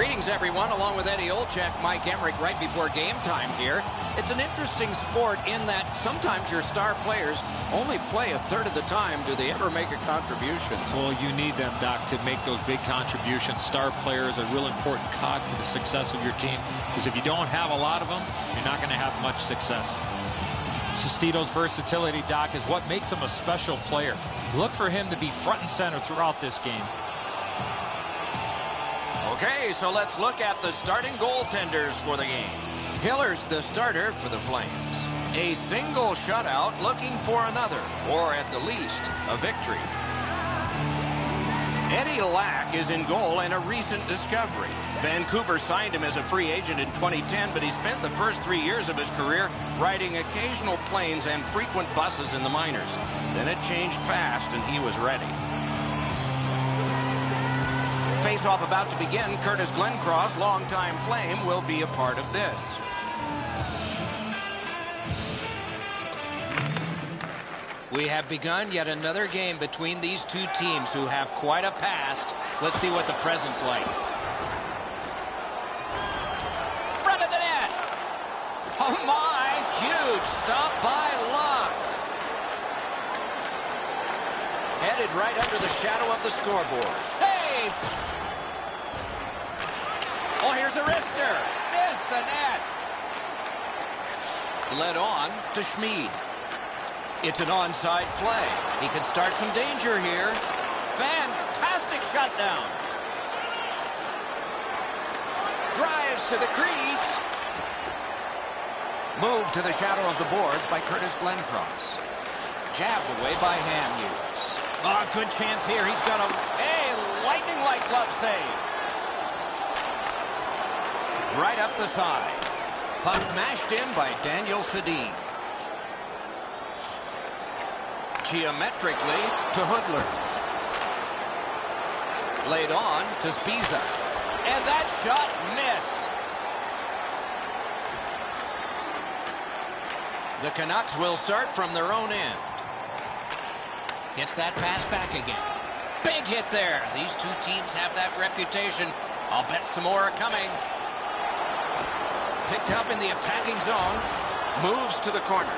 Greetings, everyone, along with Eddie Olczyk, Mike Emmerich, right before game time here. It's an interesting sport in that sometimes your star players only play a third of the time. Do they ever make a contribution? Well, you need them, Doc, to make those big contributions. Star players are a real important cog to the success of your team, because if you don't have a lot of them, you're not going to have much success. Sestito's versatility, Doc, is what makes him a special player. Look for him to be front and center throughout this game. Okay, so let's look at the starting goaltenders for the game. Hiller's the starter for the Flames. A single shutout, looking for another, or at the least, a victory. Eddie Lack is in goal and a recent discovery. Vancouver signed him as a free agent in 2010, but he spent the first 3 years of his career riding occasional planes and frequent buses in the minors. Then it changed fast, and he was ready. Face-off about to begin. Curtis Glencross, longtime Flame, will be a part of this. We have begun yet another game between these two teams who have quite a past. Let's see what the present's like. Front of the net! Oh my! Huge stop by Luck. Headed right under the shadow of the scoreboard. Save! Oh, here's a wrister. Missed the net. Led on to Schmid. It's an onside play. He could start some danger here. Fantastic shutdown. Drives to the crease. Moved to the shadow of the boards by Curtis Glencross. Jabbed away by Hamhuis. Oh, good chance here. He's got a lightning-like glove save. Right up the side. Puck mashed in by Daniel Sedin. Geometrically to Hoodler. Laid on to Spiza. And that shot missed. The Canucks will start from their own end. Gets that pass back again. Big hit there. These two teams have that reputation. I'll bet some more are coming. Picked up in the attacking zone. Moves to the corner.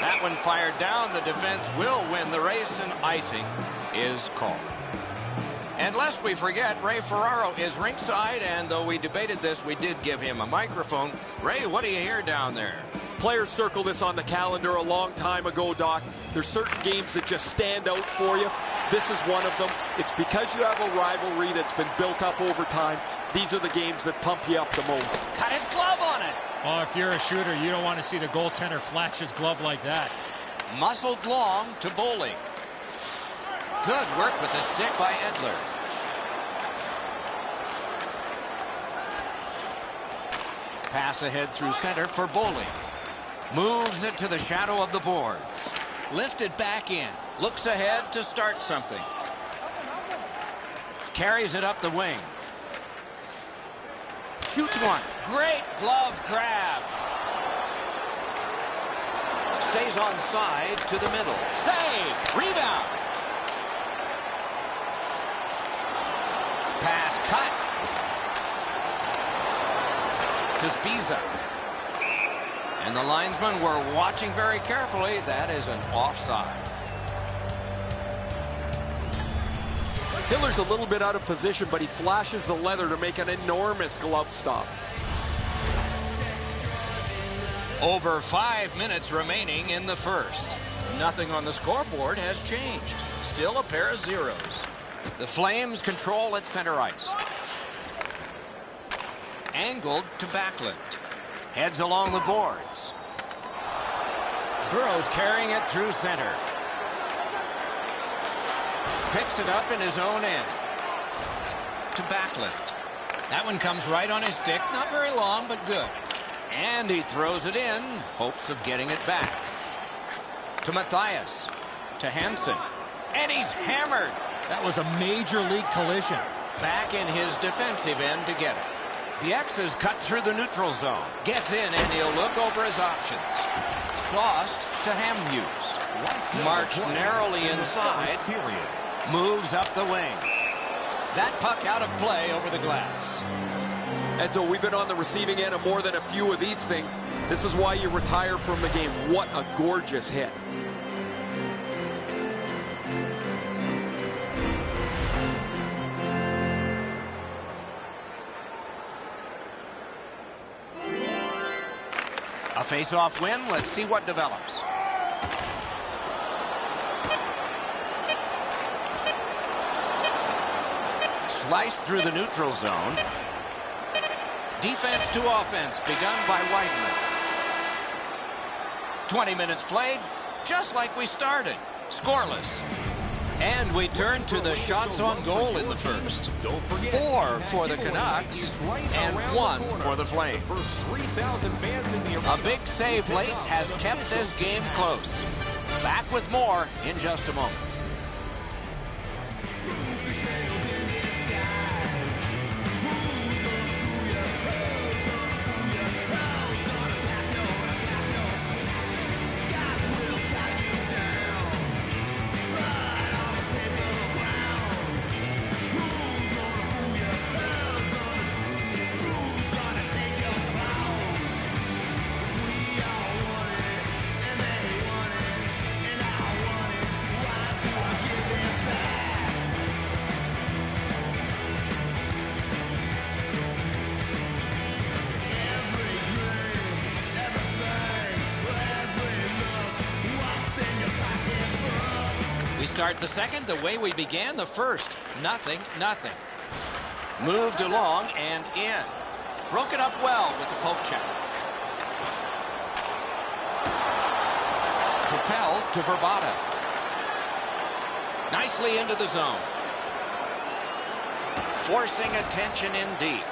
That one fired down. The defense will win the race, and icing is called. And lest we forget, Ray Ferraro is ringside, and though we debated this, we did give him a microphone. Ray, what do you hear down there? Players circle this on the calendar a long time ago, Doc. There's certain games that just stand out for you. This is one of them. It's because you have a rivalry that's been built up over time. These are the games that pump you up the most. Cut his glove on it. Oh, if you're a shooter, you don't want to see the goaltender flash his glove like that. Muscled long to Bowling. Good work with the stick by Edler. Pass ahead through center for Bowling. Moves it to the shadow of the boards. Lifted back in. Looks ahead to start something. Carries it up the wing. Shoots one. Great glove grab. Stays on side to the middle. Save. Rebound. Pass cut. To Spiza. And the linesmen were watching very carefully. That is an offside. Hiller's a little bit out of position, but he flashes the leather to make an enormous glove stop. Over 5 minutes remaining in the first. Nothing on the scoreboard has changed. Still a pair of zeros. The Flames control at center ice. Angled to Backlund. Heads along the boards. Burrow's carrying it through center. Picks it up in his own end. To Backlund. That one comes right on his stick. Not very long, but good. And he throws it in. Hopes of getting it back. To Matthias. To Hansen. And he's hammered. That was a major league collision. Back in his defensive end to get it. The X's cut through the neutral zone. Gets in, and he'll look over his options. Sauced to Hamhuis. Marched narrowly inside. Moves up the wing. That puck out of play over the glass. And so we've been on the receiving end of more than a few of these things. This is why you retire from the game. What a gorgeous hit. A face-off win. Let's see what develops. Slice through the neutral zone. Defense to offense begun by Weidman. 20 minutes played, just like we started. Scoreless. And we turn to the shots on goal in the first. 4 for the Canucks and 1 for the Flames. A big save late has kept this game close. Back with more in just a moment. Start the second the way we began the first. Nothing. Moved along and in. Broke it up well with the poke check. Propelled to Verbata. Nicely into the zone. Forcing attention in deep.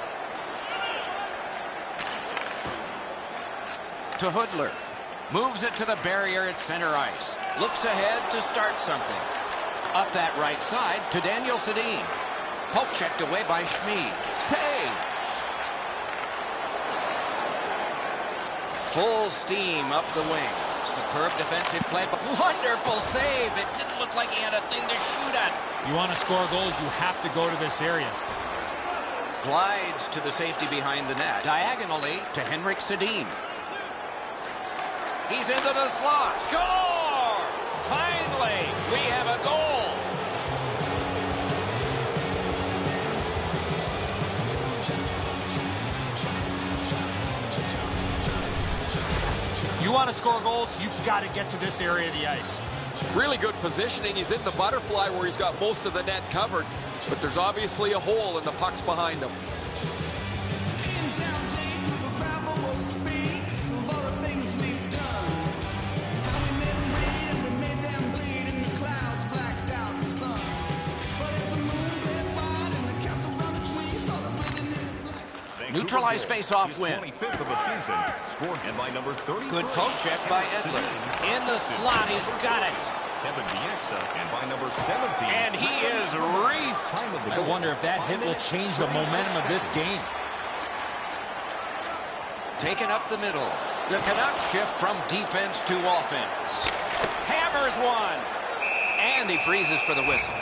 To Hoodler. Moves it to the barrier at center ice. Looks ahead to start something. Up that right side to Daniel Sedin. Poke checked away by Schmid. Save! Full steam up the wing. Superb defensive play, but wonderful save. It didn't look like he had a thing to shoot at. You want to score goals, you have to go to this area. Glides to the safety behind the net. Diagonally to Henrik Sedin. He's into the slot. Score! Finally, we have a goal. You want to score goals, you've got to get to this area of the ice. Really good positioning. He's in the butterfly where he's got most of the net covered, but there's obviously a hole and the puck's behind him. Neutralized face-off win. Good poke check by Edler. In the slot, he's got it. And he is reefed. I wonder if that hit will change the momentum of this game. Taken up the middle. The Canucks shift from defense to offense. Hammers one. And he freezes for the whistle.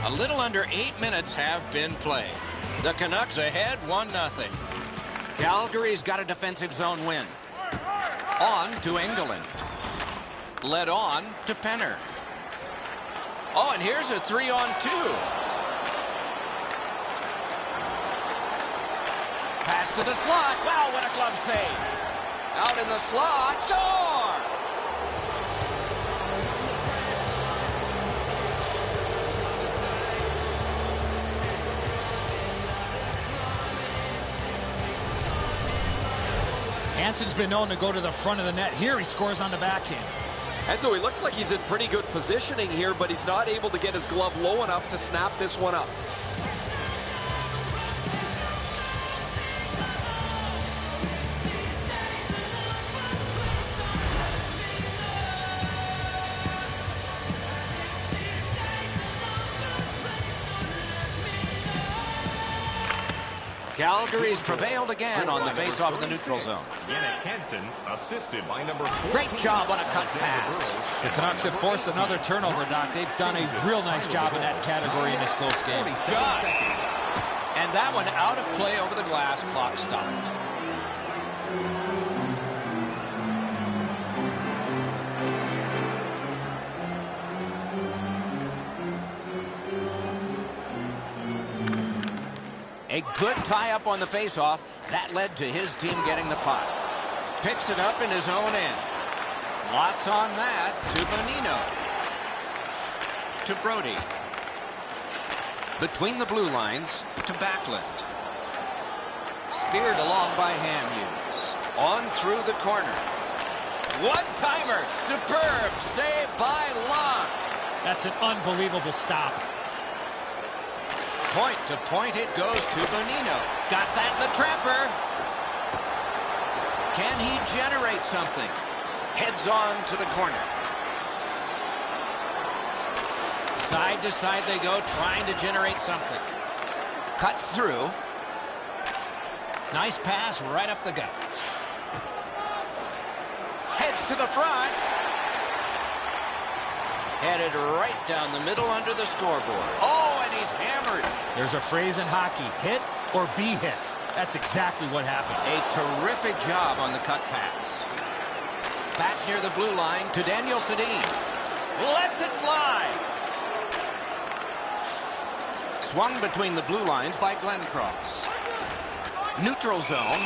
A little under 8 minutes have been played. The Canucks ahead 1-0. Calgary's got a defensive zone win. On to England. Led on to Penner. Oh, and here's a 3-on-2. Pass to the slot. Wow, what a glove save. Out in the slot. Score! Hansen's been known to go to the front of the net. Here he scores on the backhand. And so he looks like he's in pretty good positioning here, but he's not able to get his glove low enough to snap this one up. Calgary's prevailed again on the face-off in the neutral zone. Assisted by number 14. Great job on a cut pass. The Canucks have forced another turnover, Doc. They've done a real nice job in that category in this close game. Shot. And that one out of play over the glass. Clock stopped. A good tie-up on the face-off. That led to his team getting the puck. Picks it up in his own end. Lots on that to Bonino. To Brody. Between the blue lines to Backlund. Speared along by Hamhuis. On through the corner. One-timer. Superb save by Locke. That's an unbelievable stop. Point to point it goes to Bonino. Got that in the trapper. Can he generate something? Heads on to the corner. Side to side they go, trying to generate something. Cuts through. Nice pass right up the gut. Heads to the front. Headed right down the middle under the scoreboard. Oh, and he's hammered. There's a phrase in hockey, hit or be hit. That's exactly what happened. A terrific job on the cut pass. Back near the blue line to Daniel Sedin. Lets it fly. Swung between the blue lines by Glencross. Neutral zone.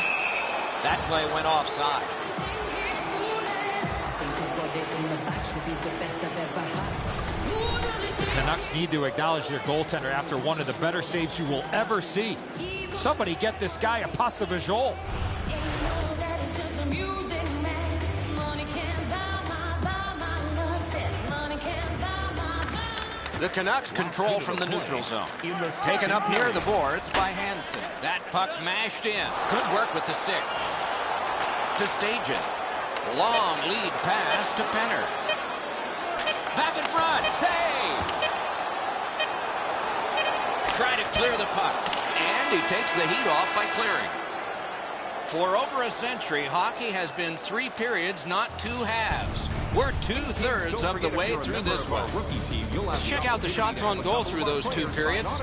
That play went offside. The Canucks need to acknowledge their goaltender after one of the better saves you will ever see. Somebody get this guy a pasta visual. The Canucks control from the neutral zone. Taken up near the boards by Hansen. That puck mashed in. Good work with the stick. To Stajan. Long lead pass to Penner. Back in front. Save! Try to clear the puck. And he takes the heat off by clearing. For over a century, hockey has been 3 periods, not 2 halves. We're 2/3 of the way through this one. Let's check out the shots on goal through those 2 periods.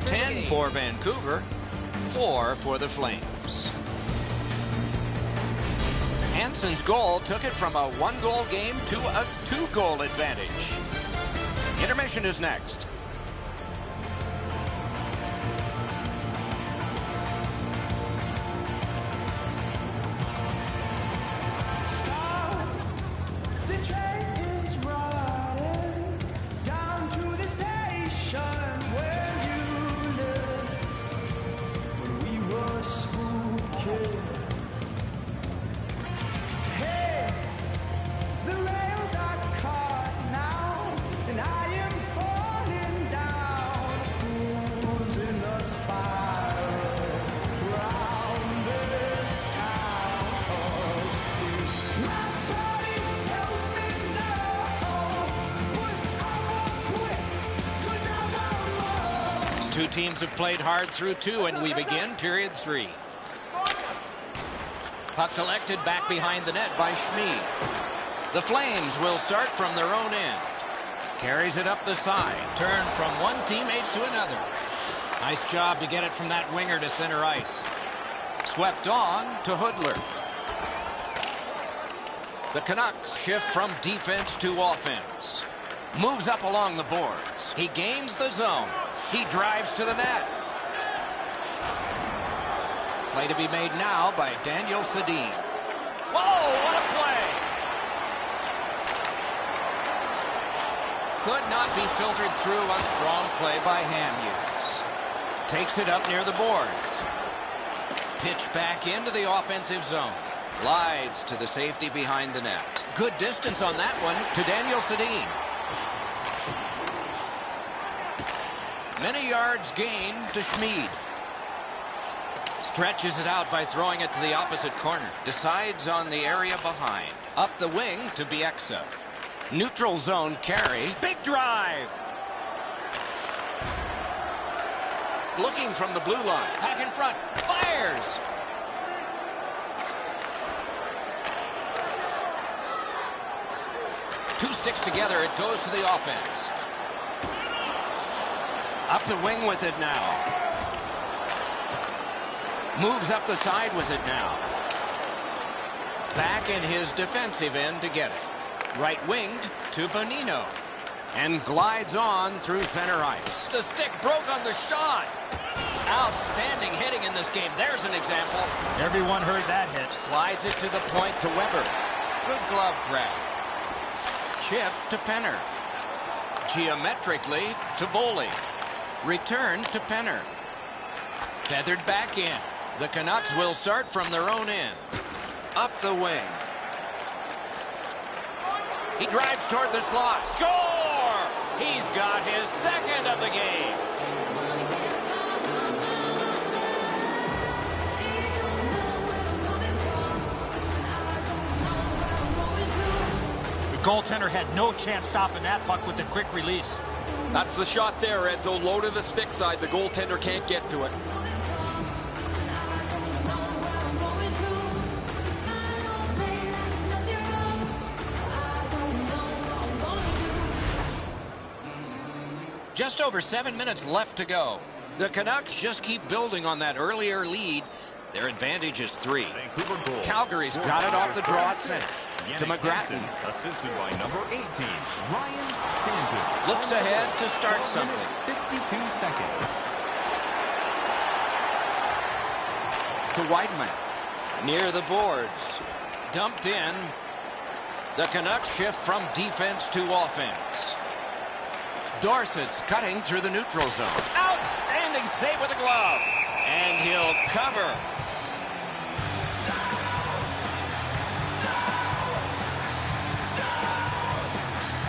10 for Vancouver, 4 for the Flames. Hansen's goal took it from a 1-goal game to a 2-goal advantage. Intermission is next. Two teams have played hard through 2, and we begin period 3. Puck collected back behind the net by Schmid. The Flames will start from their own end. Carries it up the side. Turn from one teammate to another. Nice job to get it from that winger to center ice. Swept on to Hoodler. The Canucks shift from defense to offense. Moves up along the boards. He gains the zone. He drives to the net. Play to be made now by Daniel Sedin. Whoa, what a play! Could not be filtered through. A strong play by Hamhuis. Takes it up near the boards. Pitch back into the offensive zone. Glides to the safety behind the net. Good distance on that one to Daniel Sedin. Many yards gained to Schmid. Stretches it out by throwing it to the opposite corner. Decides on the area behind. Up the wing to Bieksa. Neutral zone carry. Big drive. Looking from the blue line. Back in front. Fires. Two sticks together. It goes to the offense. Up the wing with it now. Moves up the side with it now. Back in his defensive end to get it. Right winged to Bonino. And glides on through center ice. The stick broke on the shot. Outstanding hitting in this game. There's an example. Everyone heard that hit. Slides it to the point to Weber. Good glove grab. Chip to Penner. Geometrically to Boley. Return to Penner. Feathered back in. The Canucks will start from their own end. Up the wing. He drives toward the slot. Score! He's got his second of the game. The goaltender had no chance stopping that puck with the quick release. That's the shot there, Edzo. Low to the stick side. The goaltender can't get to it. Just over 7 minutes left to go. The Canucks just keep building on that earlier lead. Their advantage is 3. Calgary's got it off the draw at center. To McGrattan. Assisted by number 18, Ryan Stanton. Looks ahead to start something. 52 seconds. To Weidman. Near the boards. Dumped in. The Canucks shift from defense to offense. Dorsett's cutting through the neutral zone. Outstanding save with a glove. And he'll cover.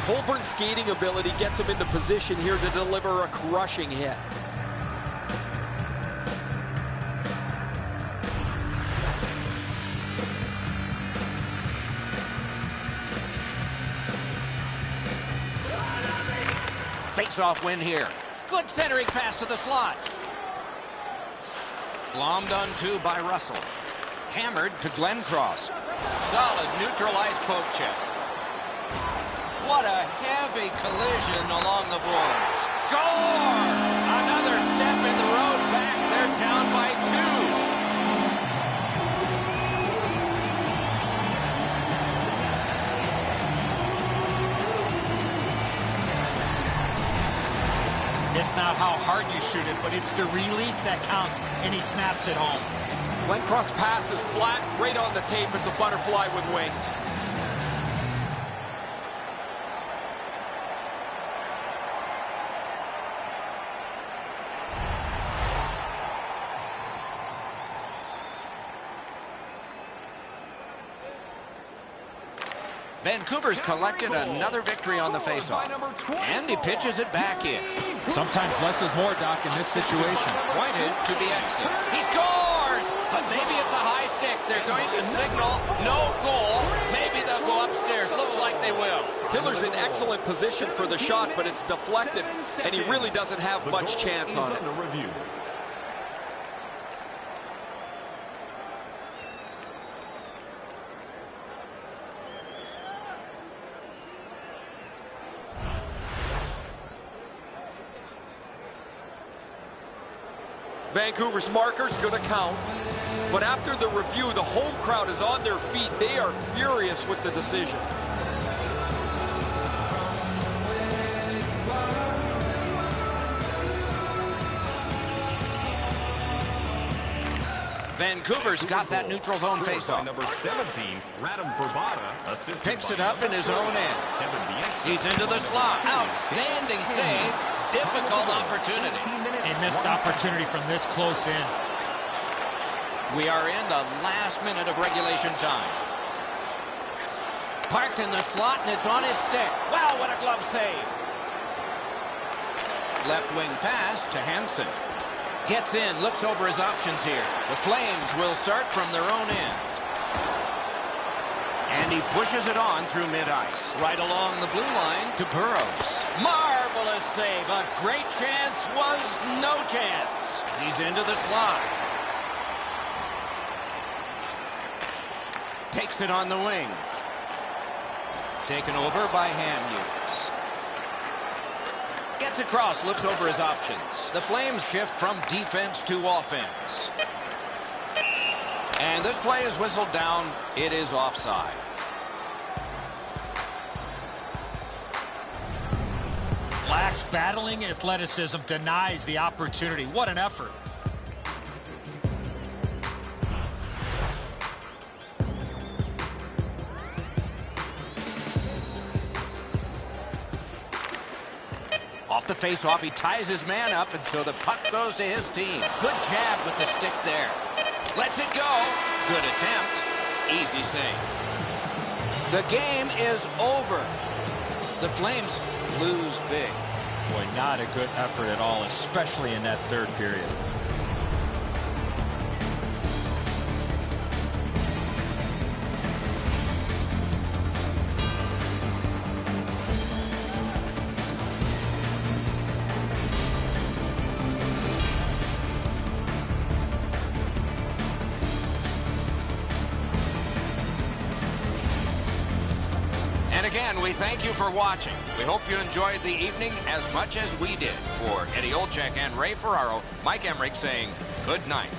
Holmberg's skating ability gets him into position here to deliver a crushing hit. Face-off win here. Good centering pass to the slot. Glommed on 2 by Russell. Hammered to Glencross. Solid neutral ice poke check. What a heavy collision along the boards. Score! Another step in the road back. They're down by 2. It's not how hard you shoot it, but it's the release that counts, and he snaps it home. Glencross pass is flat, right on the tape. It's a butterfly with wings. Vancouver's collected another victory on the faceoff. And he pitches it back in. Sometimes less is more, Doc, in this situation. Pointed to the exit. He scores! But maybe it's a high stick. They're going to signal no goal. Maybe they'll go upstairs. Looks like they will. Hiller's in excellent position for the shot, but it's deflected, and he really doesn't have much chance on it. Vancouver's marker's going to count. But after the review, the home crowd is on their feet. They are furious with the decision. Vancouver's got that neutral zone faceoff. Number 17, Radim Verbata, picks it up in his own end. He's into the slot. Outstanding save. Difficult opportunity. A missed opportunity from this close in. We are in the last minute of regulation time. Parked in the slot, and it's on his stick. Wow, what a glove save. Left wing pass to Hansen. Gets in, looks over his options here. The Flames will start from their own end. And he pushes it on through mid-ice. Right along the blue line to Burrows. Marvelous Marvelous save. A great chance was no chance. He's into the slot. Takes it on the wing. Taken over by Hamhuis. Gets across, looks over his options. The Flames shift from defense to offense. And this play is whistled down. It is offside. Lacks battling athleticism, denies the opportunity. What an effort. Off the face-off, he ties his man up, and so the puck goes to his team. Good jab with the stick there. Lets it go. Good attempt. Easy save. The game is over. The Flames lose big. Boy, not a good effort at all, especially in that third period. And again, we thank you for watching. We hope you enjoyed the evening as much as we did. For Eddie Olczyk and Ray Ferraro, Mike Emmerich saying good night.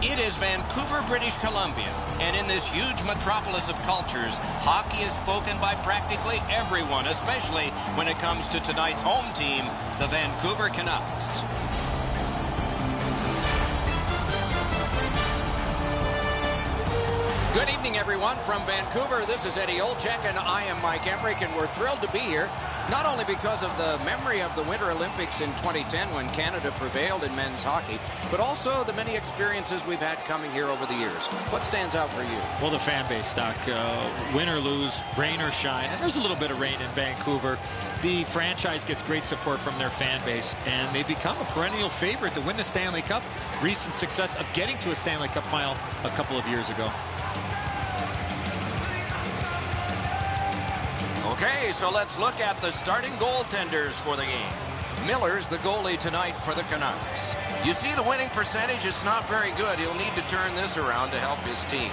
It is Vancouver, British Columbia, and in this huge metropolis of cultures, hockey is spoken by practically everyone, especially when it comes to tonight's home team, the Vancouver Canucks. Good evening, everyone. From Vancouver, this is Eddie Olczyk, and I am Mike Emmerich, and we're thrilled to be here, not only because of the memory of the Winter Olympics in 2010 when Canada prevailed in men's hockey, but also the many experiences we've had coming here over the years. What stands out for you? Well, the fan base, Doc. Win or lose, rain or shine, and there's a little bit of rain in Vancouver. The franchise gets great support from their fan base, and they become a perennial favorite to win the Stanley Cup. Recent success of getting to a Stanley Cup final a couple of years ago. Okay, so let's look at the starting goaltenders for the game. Miller's the goalie tonight for the Canucks. You see the winning percentage, it's not very good. He'll need to turn this around to help his team.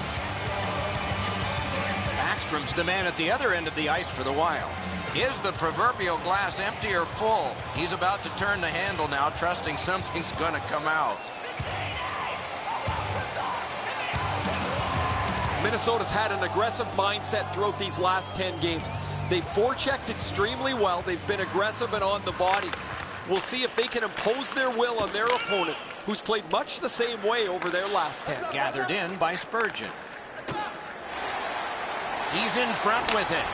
Backstrom's the man at the other end of the ice for the Wild. Is the proverbial glass empty or full? He's about to turn the handle now, trusting something's going to come out. Minnesota's had an aggressive mindset throughout these last 10 games. They've forechecked extremely well. They've been aggressive and on the body. We'll see if they can impose their will on their opponent, who's played much the same way over their last 10. Gathered in by Spurgeon. He's in front with it.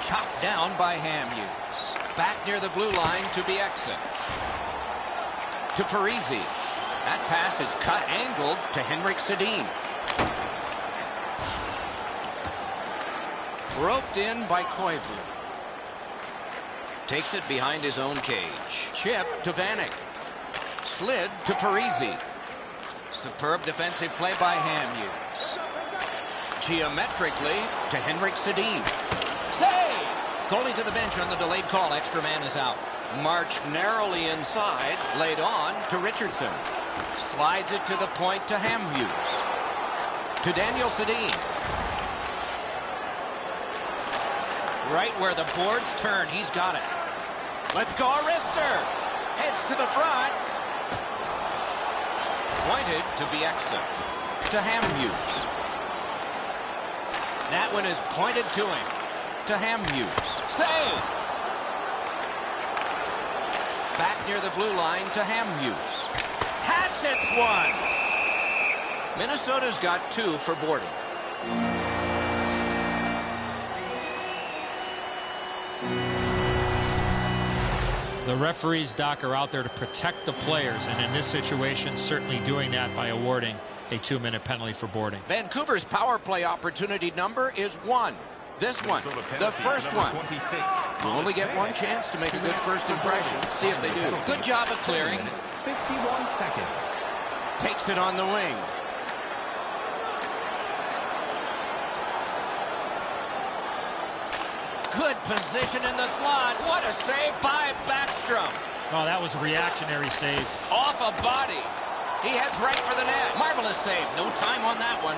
Chopped down by Hamhuis. Back near the blue line to Bieksa. To Parise. That pass is cut angled to Henrik Sedin. Roped in by Koivu. Takes it behind his own cage. Chip to Vanek. Slid to Parise. Superb defensive play by Hamhuis. Geometrically to Henrik Sedin. Save! Goalie to the bench on the delayed call. Extra man is out. Marched narrowly inside. Laid on to Richardson. Slides it to the point to Hamhuis. To Daniel Sedin. Right where the boards turn, he's got it. Let's go, Arister! Heads to the front. Pointed to Bieksa. To Hamhuis. That one is pointed to him. To Hamhuis. Save! Back near the blue line to Hamhuis. Hatchets one! Minnesota's got 2 for boarding. The referees, Doc, are out there to protect the players, and in this situation, certainly doing that by awarding a 2-minute penalty for boarding. Vancouver's power play opportunity number is 1. This one, the first one. You only get one chance to make a good first impression. See if they do. Good job of clearing. 51 seconds. Takes it on the wing. Good position in the slot. What a save by Backstrom. Oh, that was a reactionary save. Off a body. He heads right for the net. Marvelous save. No time on that one.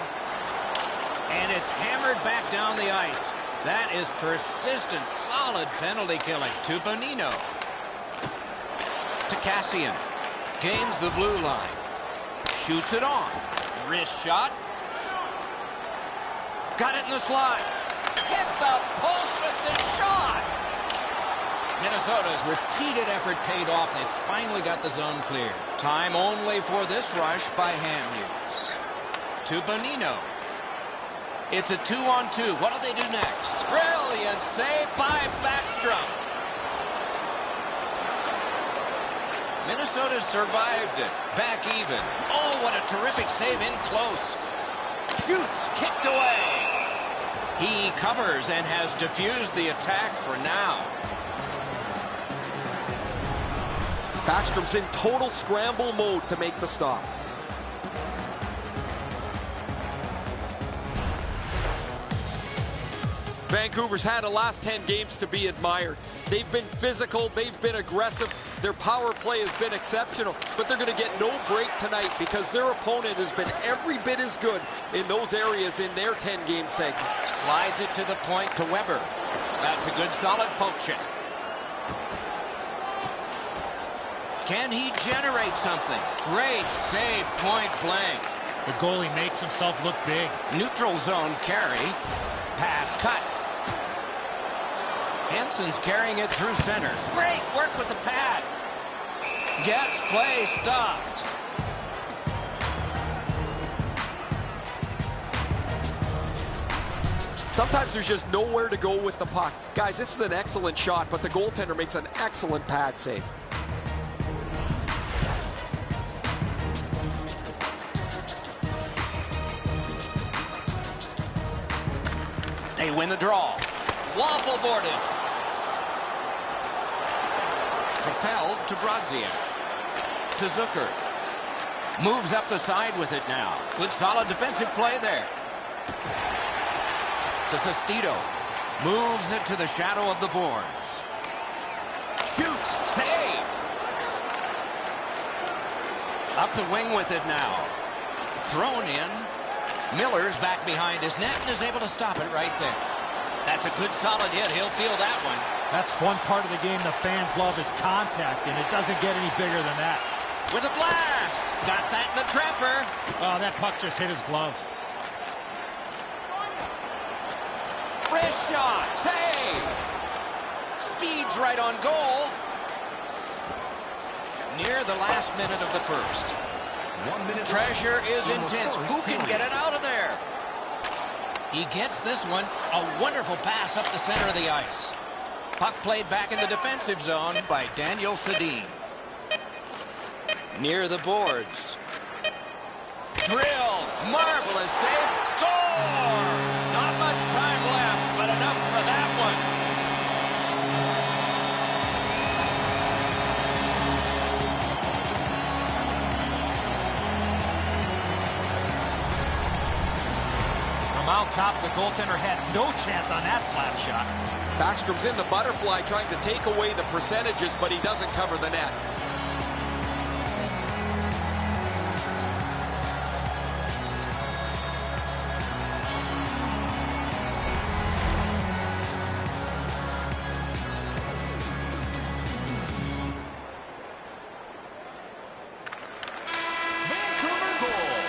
And it's hammered back down the ice. That is persistent, solid penalty killing. To Bonino. To Cassian. Gains the blue line. Shoots it on. Wrist shot. Got it in the slot. Hit the post with the shot. Minnesota's repeated effort paid off. They finally got the zone clear. Time only for this rush by Hamhuis. To Bonino. It's a 2-on-2. What do they do next? Brilliant save by Backstrom. Minnesota survived it. Back even. Oh, what a terrific save in close. Shoots. Kicked away. He covers and has diffused the attack for now. Backstrom's in total scramble mode to make the stop. Vancouver's had the last 10 games to be admired. They've been physical, they've been aggressive, their power play has been exceptional, but they're going to get no break tonight because their opponent has been every bit as good in those areas in their 10-game segment. Slides it to the point to Weber. That's a good solid poke check. Can he generate something? Great save, point blank. The goalie makes himself look big. Neutral zone carry. Pass cut. Hansen's carrying it through center. Great work with the pad. Gets play stopped. Sometimes there's just nowhere to go with the puck. Guys, this is an excellent shot, but the goaltender makes an excellent pad save. They win the draw. Waffle boarded. Propelled to Brodziak. To Zucker. Moves up the side with it now. Good solid defensive play there. To Sestito. Moves it to the shadow of the boards. Shoots. Save. Up the wing with it now. Thrown in. Miller's back behind his net and is able to stop it right there. That's a good solid hit. He'll feel that one. That's one part of the game the fans love is contact, and it doesn't get any bigger than that. With a blast. Got that in the trapper. Oh, that puck just hit his glove. Wrist shot. Save. Speed's right on goal. Near the last minute of the first. 1 minute. Pressure is intense. Who can get it out of there? He gets this one. A wonderful pass up the center of the ice. Puck played back in the defensive zone by Daniel Sedin. Near the boards. Drill. Marvelous save. Score! Not much time left, but enough for that one. From out top, the goaltender had no chance on that slap shot. Backstrom's in the butterfly trying to take away the percentages, but he doesn't cover the net. Vancouver goal.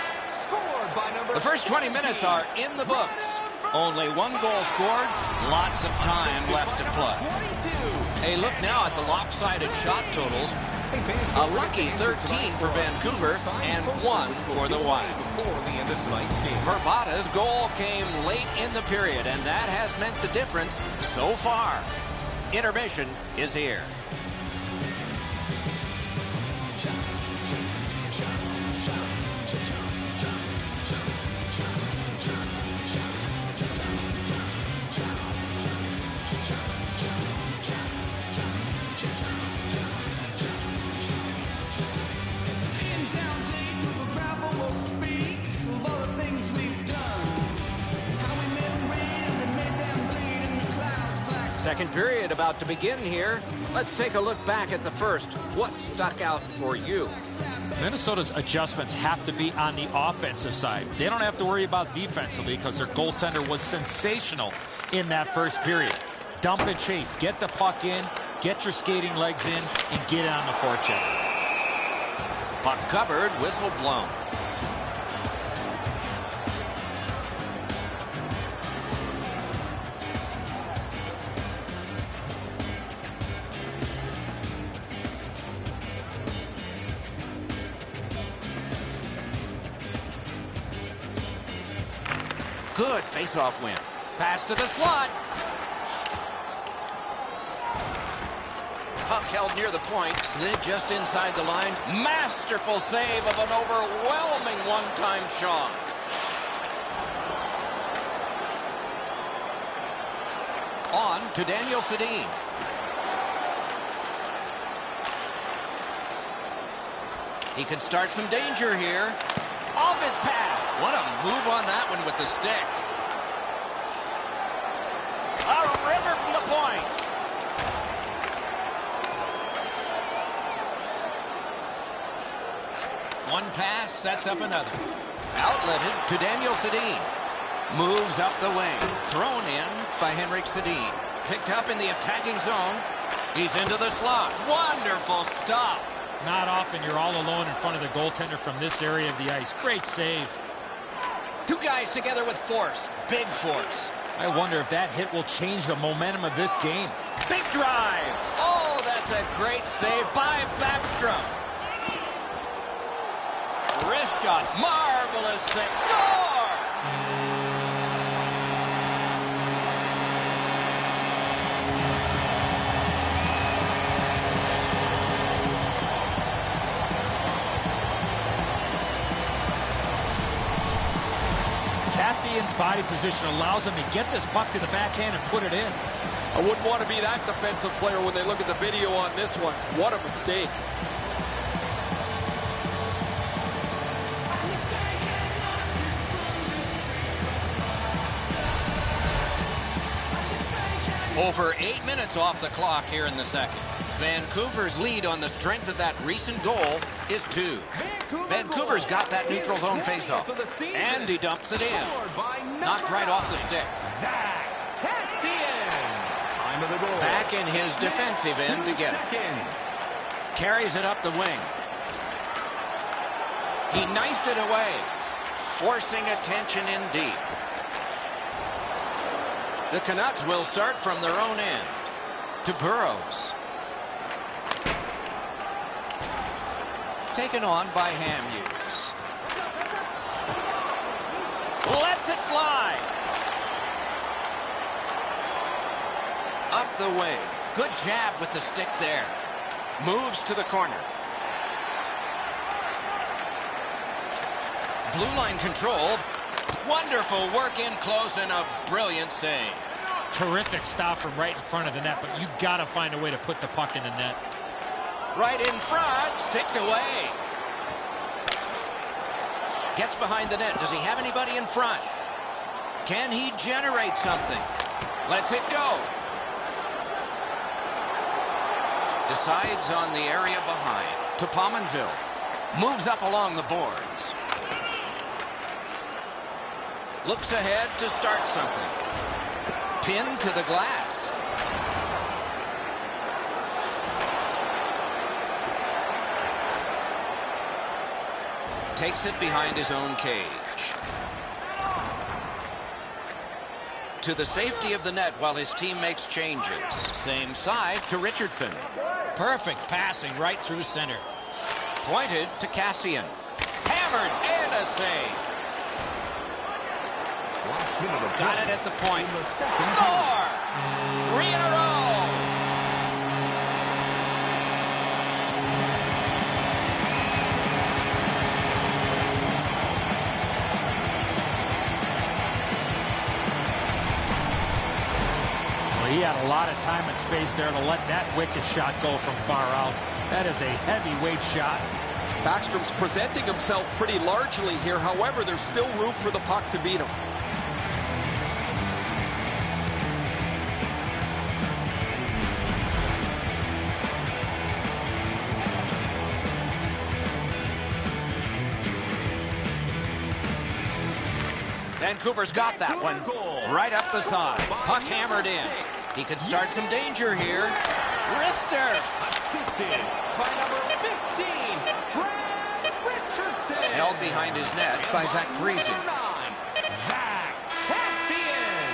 Scored by number... The first 20 minutes are in the books. Only one goal scored, lots of time left to play. 22. A look now at the lopsided shot totals. A lucky 13 for Vancouver and 1 for the Wild. Before the end of tonight's game. Verbata's goal came late in the period, and that has meant the difference so far. Intermission is here. Second period about to begin here. Let's take a look back at the first. What stuck out for you? Minnesota's adjustments have to be on the offensive side. They don't have to worry about defensively because their goaltender was sensational in that first period. Dump and chase. Get the puck in, get your skating legs in, and get it on the forecheck. Puck covered, whistle blown. Good face-off win. Pass to the slot. Puck held near the point. Slid just inside the lines. Masterful save of an overwhelming one-time shot. On to Daniel Sedin. He can start some danger here. Off his pad. What a move on that one with the stick. A river from the point. One pass sets up another. Outletted to Daniel Sedin. Moves up the wing. Thrown in by Henrik Sedin. Picked up in the attacking zone. He's into the slot. Wonderful stop. Not often you're all alone in front of the goaltender from this area of the ice. Great save. Two guys together with force. Big force. I wonder if that hit will change the momentum of this game. Big drive. Oh, that's a great save by Backstrom. Wrist shot. Marvelous save. Score! Cassian's body position allows him to get this puck to the backhand and put it in. I wouldn't want to be that defensive player when they look at the video on this one. What a mistake. Over 8 minutes off the clock here in the second. Vancouver's lead on the strength of that recent goal is 2. Vancouver's got that neutral zone faceoff. And he dumps it in. Knocked right off the stick. Back in his defensive end to get it. Carries it up the wing. He knifed it away. Forcing attention in deep. The Canucks will start from their own end. To Burrows. Taken on by Hamhuis. Lets it fly. Up the wing. Good jab with the stick there. Moves to the corner. Blue line control. Wonderful work in close and a brilliant save. Terrific stop from right in front of the net, but you got to find a way to put the puck in the net. Right in front, sticked away. Gets behind the net. Does he have anybody in front? Can he generate something? Lets it go. Decides on the area behind. To Pominville. Moves up along the boards. Looks ahead to start something. Pinned to the glass. Takes it behind his own cage. To the safety of the net while his team makes changes. Same side to Richardson. Perfect passing right through center. Pointed to Cassian. Hammered and a save. Got it at the point. Score! 3 in a row. Well, he had a lot of time and space there to let that wicked shot go from far out. That is a heavyweight shot. Backstrom's presenting himself pretty largely here. However, there's still room for the puck to beat him. Vancouver's got that one. Right up the side. Puck hammered in. He could start some danger here. Wrister. By number 15, Brad Richardson. Held behind his net by Zach Parise. Zach Cassian.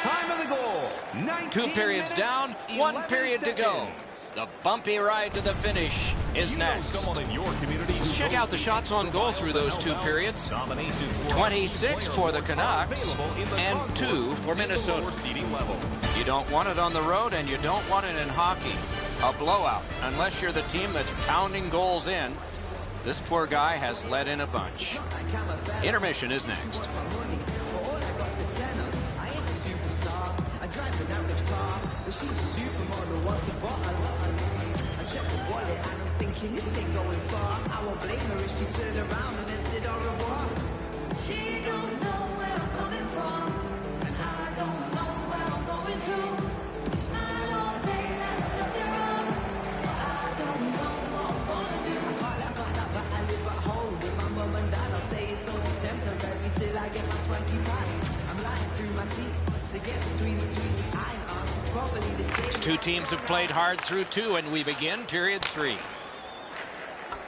Time of the goal. 2 periods down, 1 period to go. The bumpy ride to the finish is next. Let's check out the shots on goal through those 2 periods. 26 for the Canucks and 2 for Minnesota. You don't want it on the road and you don't want it in hockey. A blowout, unless you're the team that's pounding goals in. This poor guy has let in a bunch. Intermission is next. This ain't going far. I won't blame her if she turned around and then said au revoir. She don't know where I'm coming from, and I don't know where I'm going to. We smile all day, that's nothing wrong, but I don't know what I'm gonna do. I can't laugh at that, but I live at home with my mum and dad. I'll say it's only temporary till I get my swanky pad. I'm lying through my teeth to get between the iron arms. It's probably the same. These 2 teams have played hard through 2, and we begin period 3.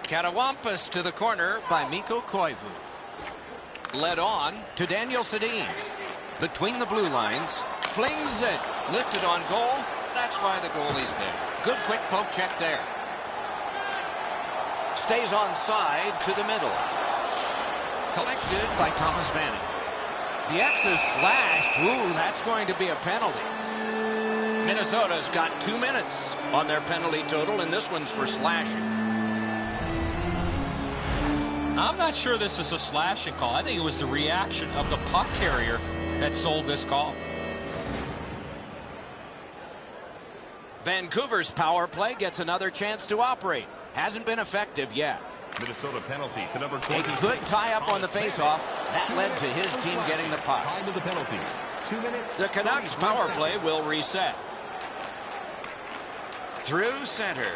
Katawampus to the corner by Mikko Koivu. Led on to Daniel Sedin. Between the blue lines. Flings it. Lifted on goal. That's why the goalie's there. Good quick poke check there. Stays on side to the middle. Collected by Thomas Vanek. The X is slashed. Ooh, that's going to be a penalty. Minnesota's got 2 minutes on their penalty total, and this one's for slashing. I'm not sure this is a slashing call. I think it was the reaction of the puck carrier that sold this call. Vancouver's power play gets another chance to operate. Hasn't been effective yet. Minnesota penalty to number A 26. good tie-up on the faceoff. That led to his team getting the puck. Time of the penalty. 2 minutes. The Canucks power play will reset. Through center.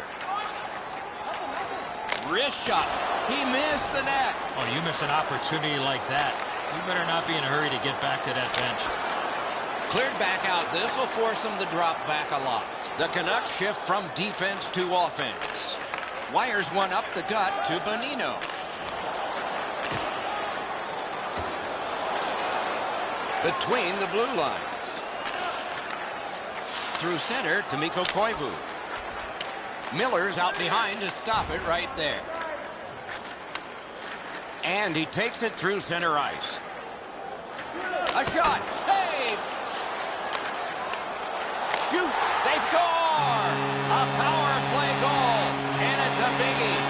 Wrist shot. He missed the net. Oh, you miss an opportunity like that. You better not be in a hurry to get back to that bench. Cleared back out. This will force them to drop back a lot. The Canucks shift from defense to offense. Wires one up the gut to Bonino. Between the blue lines. Through center to Mikko Koivu. Miller's out behind to stop it right there. And he takes it through center ice. A shot. Save. Shoots. They score. A power play goal. And it's a biggie.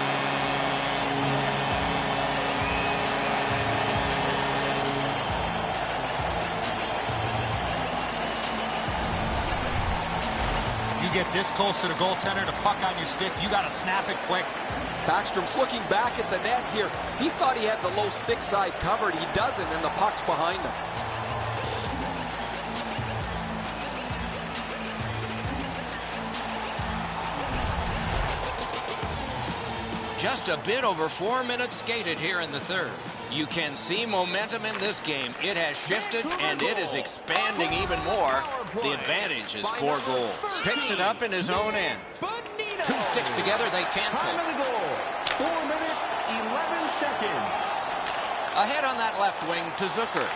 You get this close to the goaltender, the puck on your stick, you got to snap it quick. Backstrom's looking back at the net here. He thought he had the low stick side covered. He doesn't, and the puck's behind him. Just a bit over 4 minutes skated here in the third. You can see momentum in this game. It has shifted, and it is expanding even more. The advantage is 4 goals. Picks it up in his own end. 2 sticks together, they cancel. 4 minutes, 11 seconds. Ahead on that left wing to Zucker.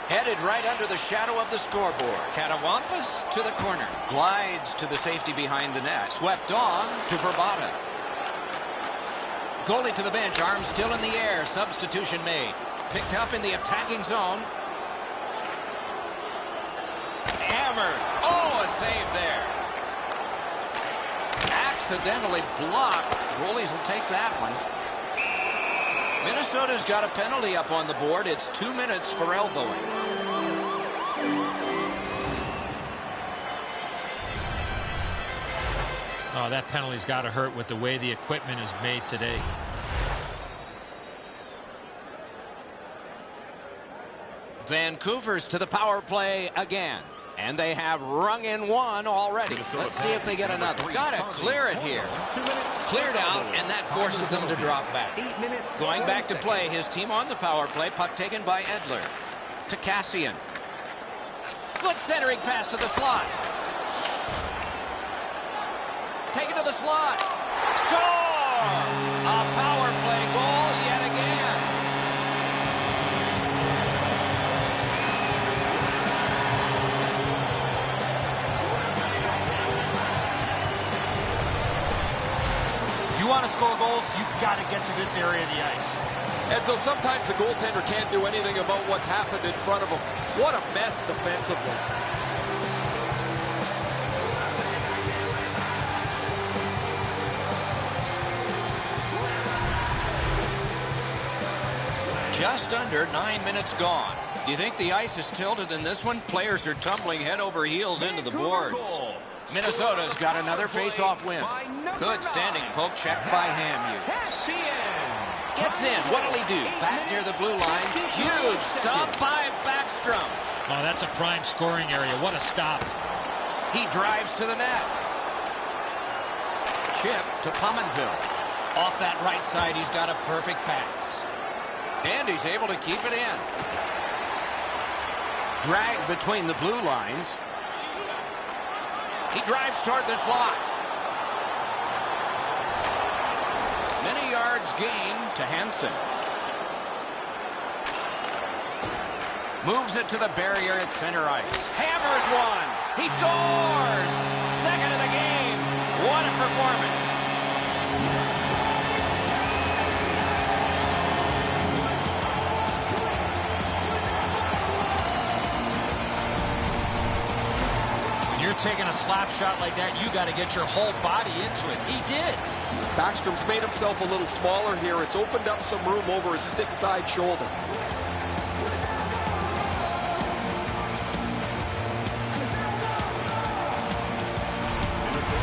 Headed right under the shadow of the scoreboard. Catawampus to the corner. Glides to the safety behind the net. Swept on to Verbata. Goalie to the bench, arms still in the air. Substitution made. Picked up in the attacking zone. Hammered. Oh, a save there. Accidentally blocked. Goalies will take that one. Minnesota's got a penalty up on the board. It's 2 minutes for elbowing. Oh, that penalty's got to hurt with the way the equipment is made today. Vancouver's to the power play again. And they have rung in one already. Let's see if they get another. Gotta clear it here. Cleared out, and that forces them to drop back. Going back to play, his team on the power play. Puck taken by Edler. To Cassian. Good centering pass to the slot. Taken to the slot. Score! A power play goal yet again. You want to score goals, you've got to get to this area of the ice. And so sometimes the goaltender can't do anything about what's happened in front of him. What a mess defensively. Just under 9 minutes gone. Do you think the ice is tilted in this one? Players are tumbling head over heels into the boards. Minnesota's got another face-off win. Good standing poke check by Hamhuis. Gets in. What'll he do? Back near the blue line. Huge stop by Backstrom. Oh, that's a prime scoring area. What a stop. He drives to the net. Chip to Pominville. Off that right side, he's got a perfect pass. And he's able to keep it in. Dragged between the blue lines. He drives toward the slot. Many yards gained to Hansen. Moves it to the barrier at center ice. Hammers one. He scores! Second of the game. What a performance. You're taking a slap shot like that, you got to get your whole body into it. He did. Backstrom's made himself a little smaller here. It's opened up some room over his stick side shoulder.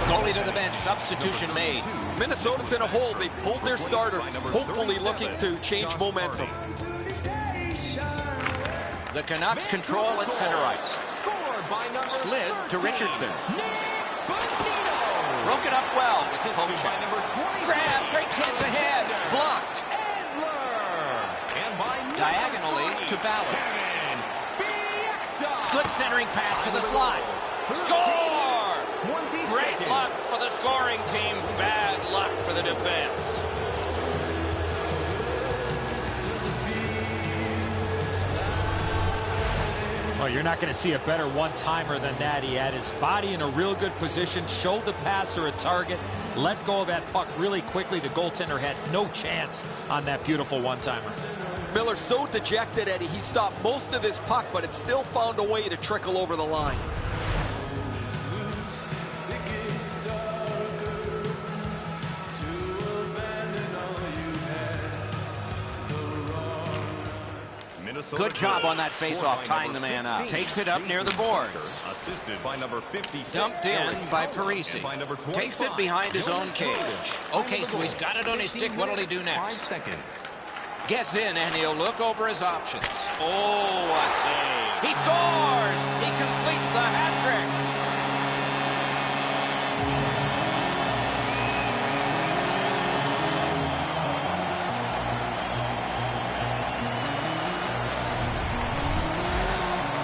Goalie to the bench. Substitution made. Minnesota's in a hole. They've pulled their starter, hopefully looking to change momentum. The Canucks control at center ice. Slid to Richardson. Broke it up well with the poke check. Grab, great chance ahead. Blocked. Diagonally to Ballard. Good centering pass to the slot. Score! Great luck for the scoring team. Bad luck for the defense. Well, you're not going to see a better one-timer than that. He had his body in a real good position, showed the passer a target, let go of that puck really quickly. The goaltender had no chance on that beautiful one-timer. Miller so dejected, Eddie. He stopped most of this puck, but it still found a way to trickle over the line. Good job on that faceoff, tying the man up. Takes it up near the boards. Assisted by number 56. Dumped in by Parisi. Takes it behind his own cage. Okay, so he's got it on his stick. What'll he do next? 5 seconds. Gets in, and he'll look over his options. Oh, a save. He scores! He completes the hat trick.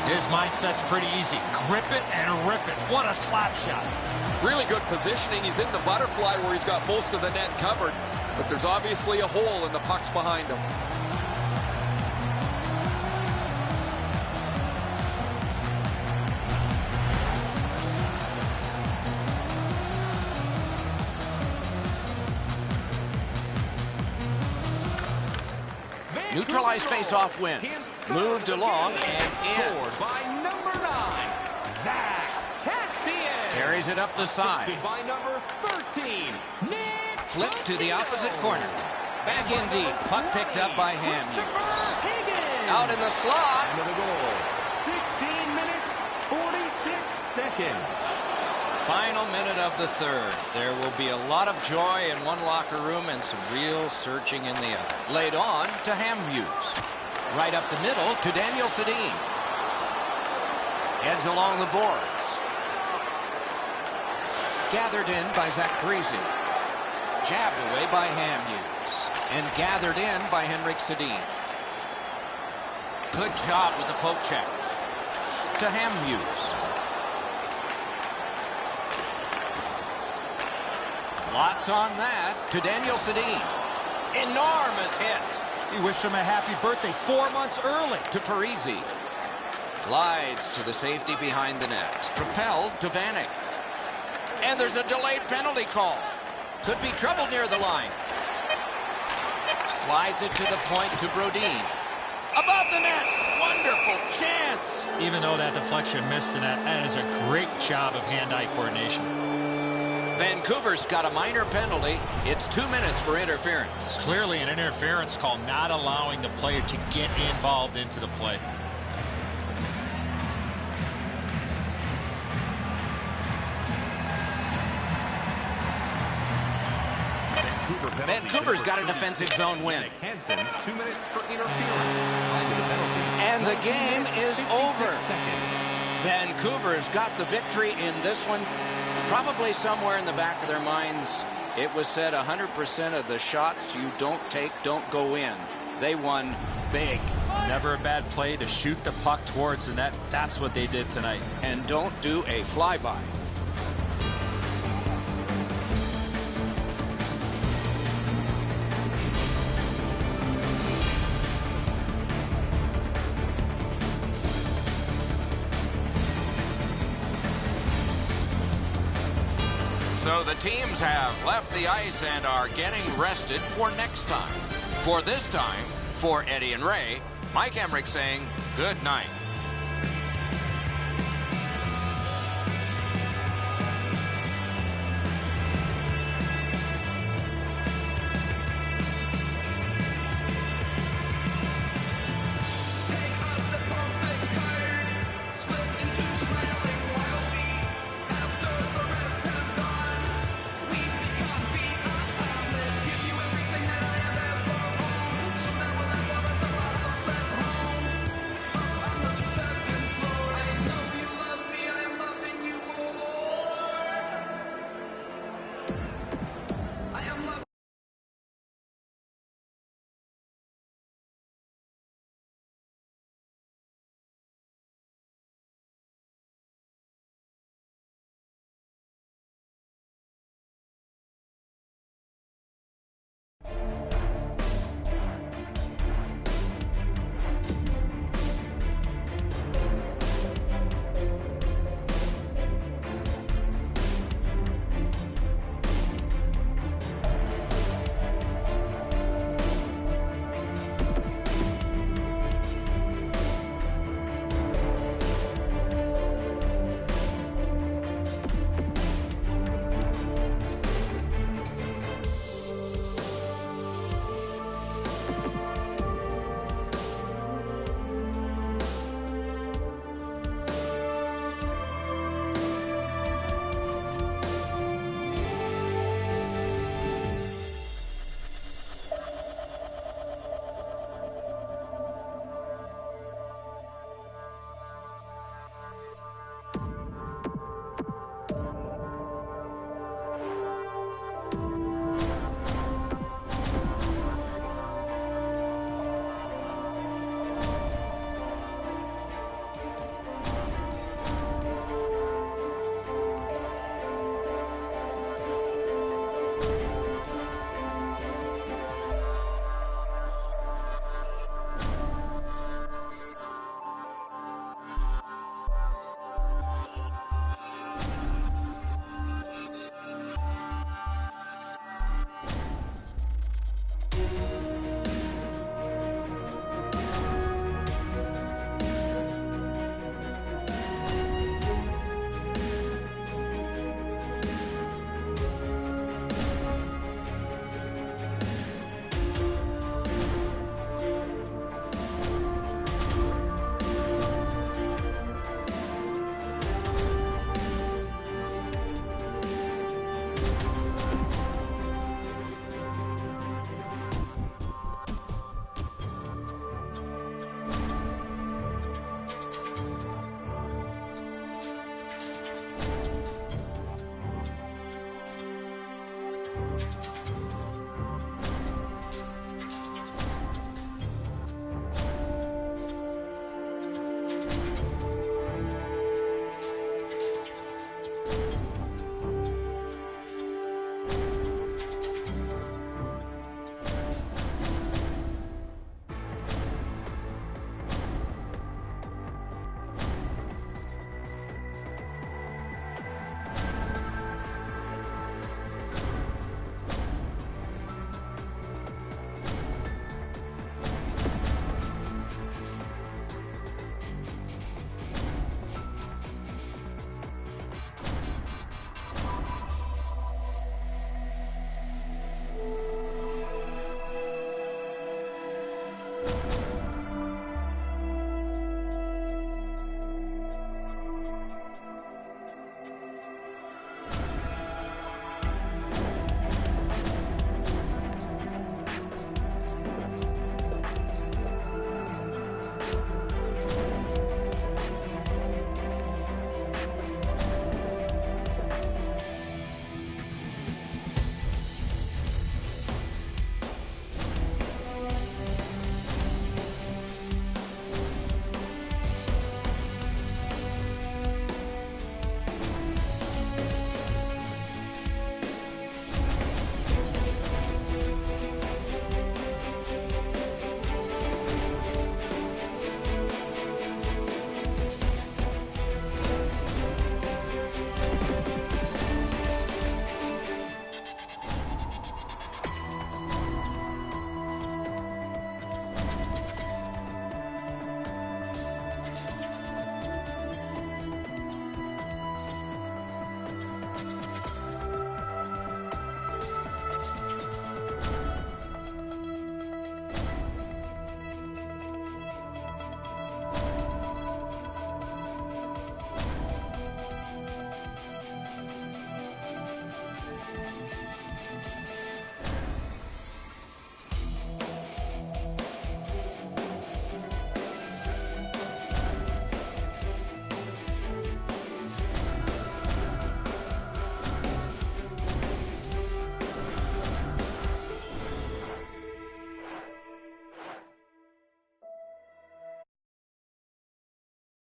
His mindset's pretty easy. Grip it and rip it. What a slap shot. Really good positioning. He's in the butterfly where he's got most of the net covered, but there's obviously a hole and the puck's behind him. Neutralized face-off win. Moved along and in. By number 9, Zach Cassian. Carries it up the side. Assisted by number 13, Nick. Flip to the opposite corner. Back in deep. Puck picked up by Hamhuis. Out in the slot. End of the goal. 16 minutes, 46 seconds. Final minute of the third. There will be a lot of joy in one locker room and some real searching in the other. Laid on to Hamhuis. Right up the middle to Daniel Sedin. Heads along the boards. Gathered in by Zach Parisi. Jabbed away by Hamhuis. And gathered in by Henrik Sedin. Good job with the poke check. To Hamhuis. Lots on that to Daniel Sedin. Enormous hit. He wished him a happy birthday 4 months early. To Parisi. Glides to the safety behind the net. Propelled to Vanek. And there's a delayed penalty call. Could be trouble near the line. Slides it to the point to Brodin. Above the net. Wonderful chance. Even though that deflection missed the net, that is a great job of hand-eye coordination. Vancouver's got a minor penalty. It's 2 minutes for interference. Clearly an interference call, not allowing the player to get involved into the play. Vancouver's got a defensive zone win. 2 minutes for interference. And the game is over. Vancouver's got the victory in this one. Probably somewhere in the back of their minds, it was said 100% of the shots you don't take don't go in. They won big. Never a bad play to shoot the puck towards the net. That's what they did tonight. And don't do a flyby. So the teams have left the ice and are getting rested for next time. For this time, for Eddie and Ray, Mike Emmerich saying good night.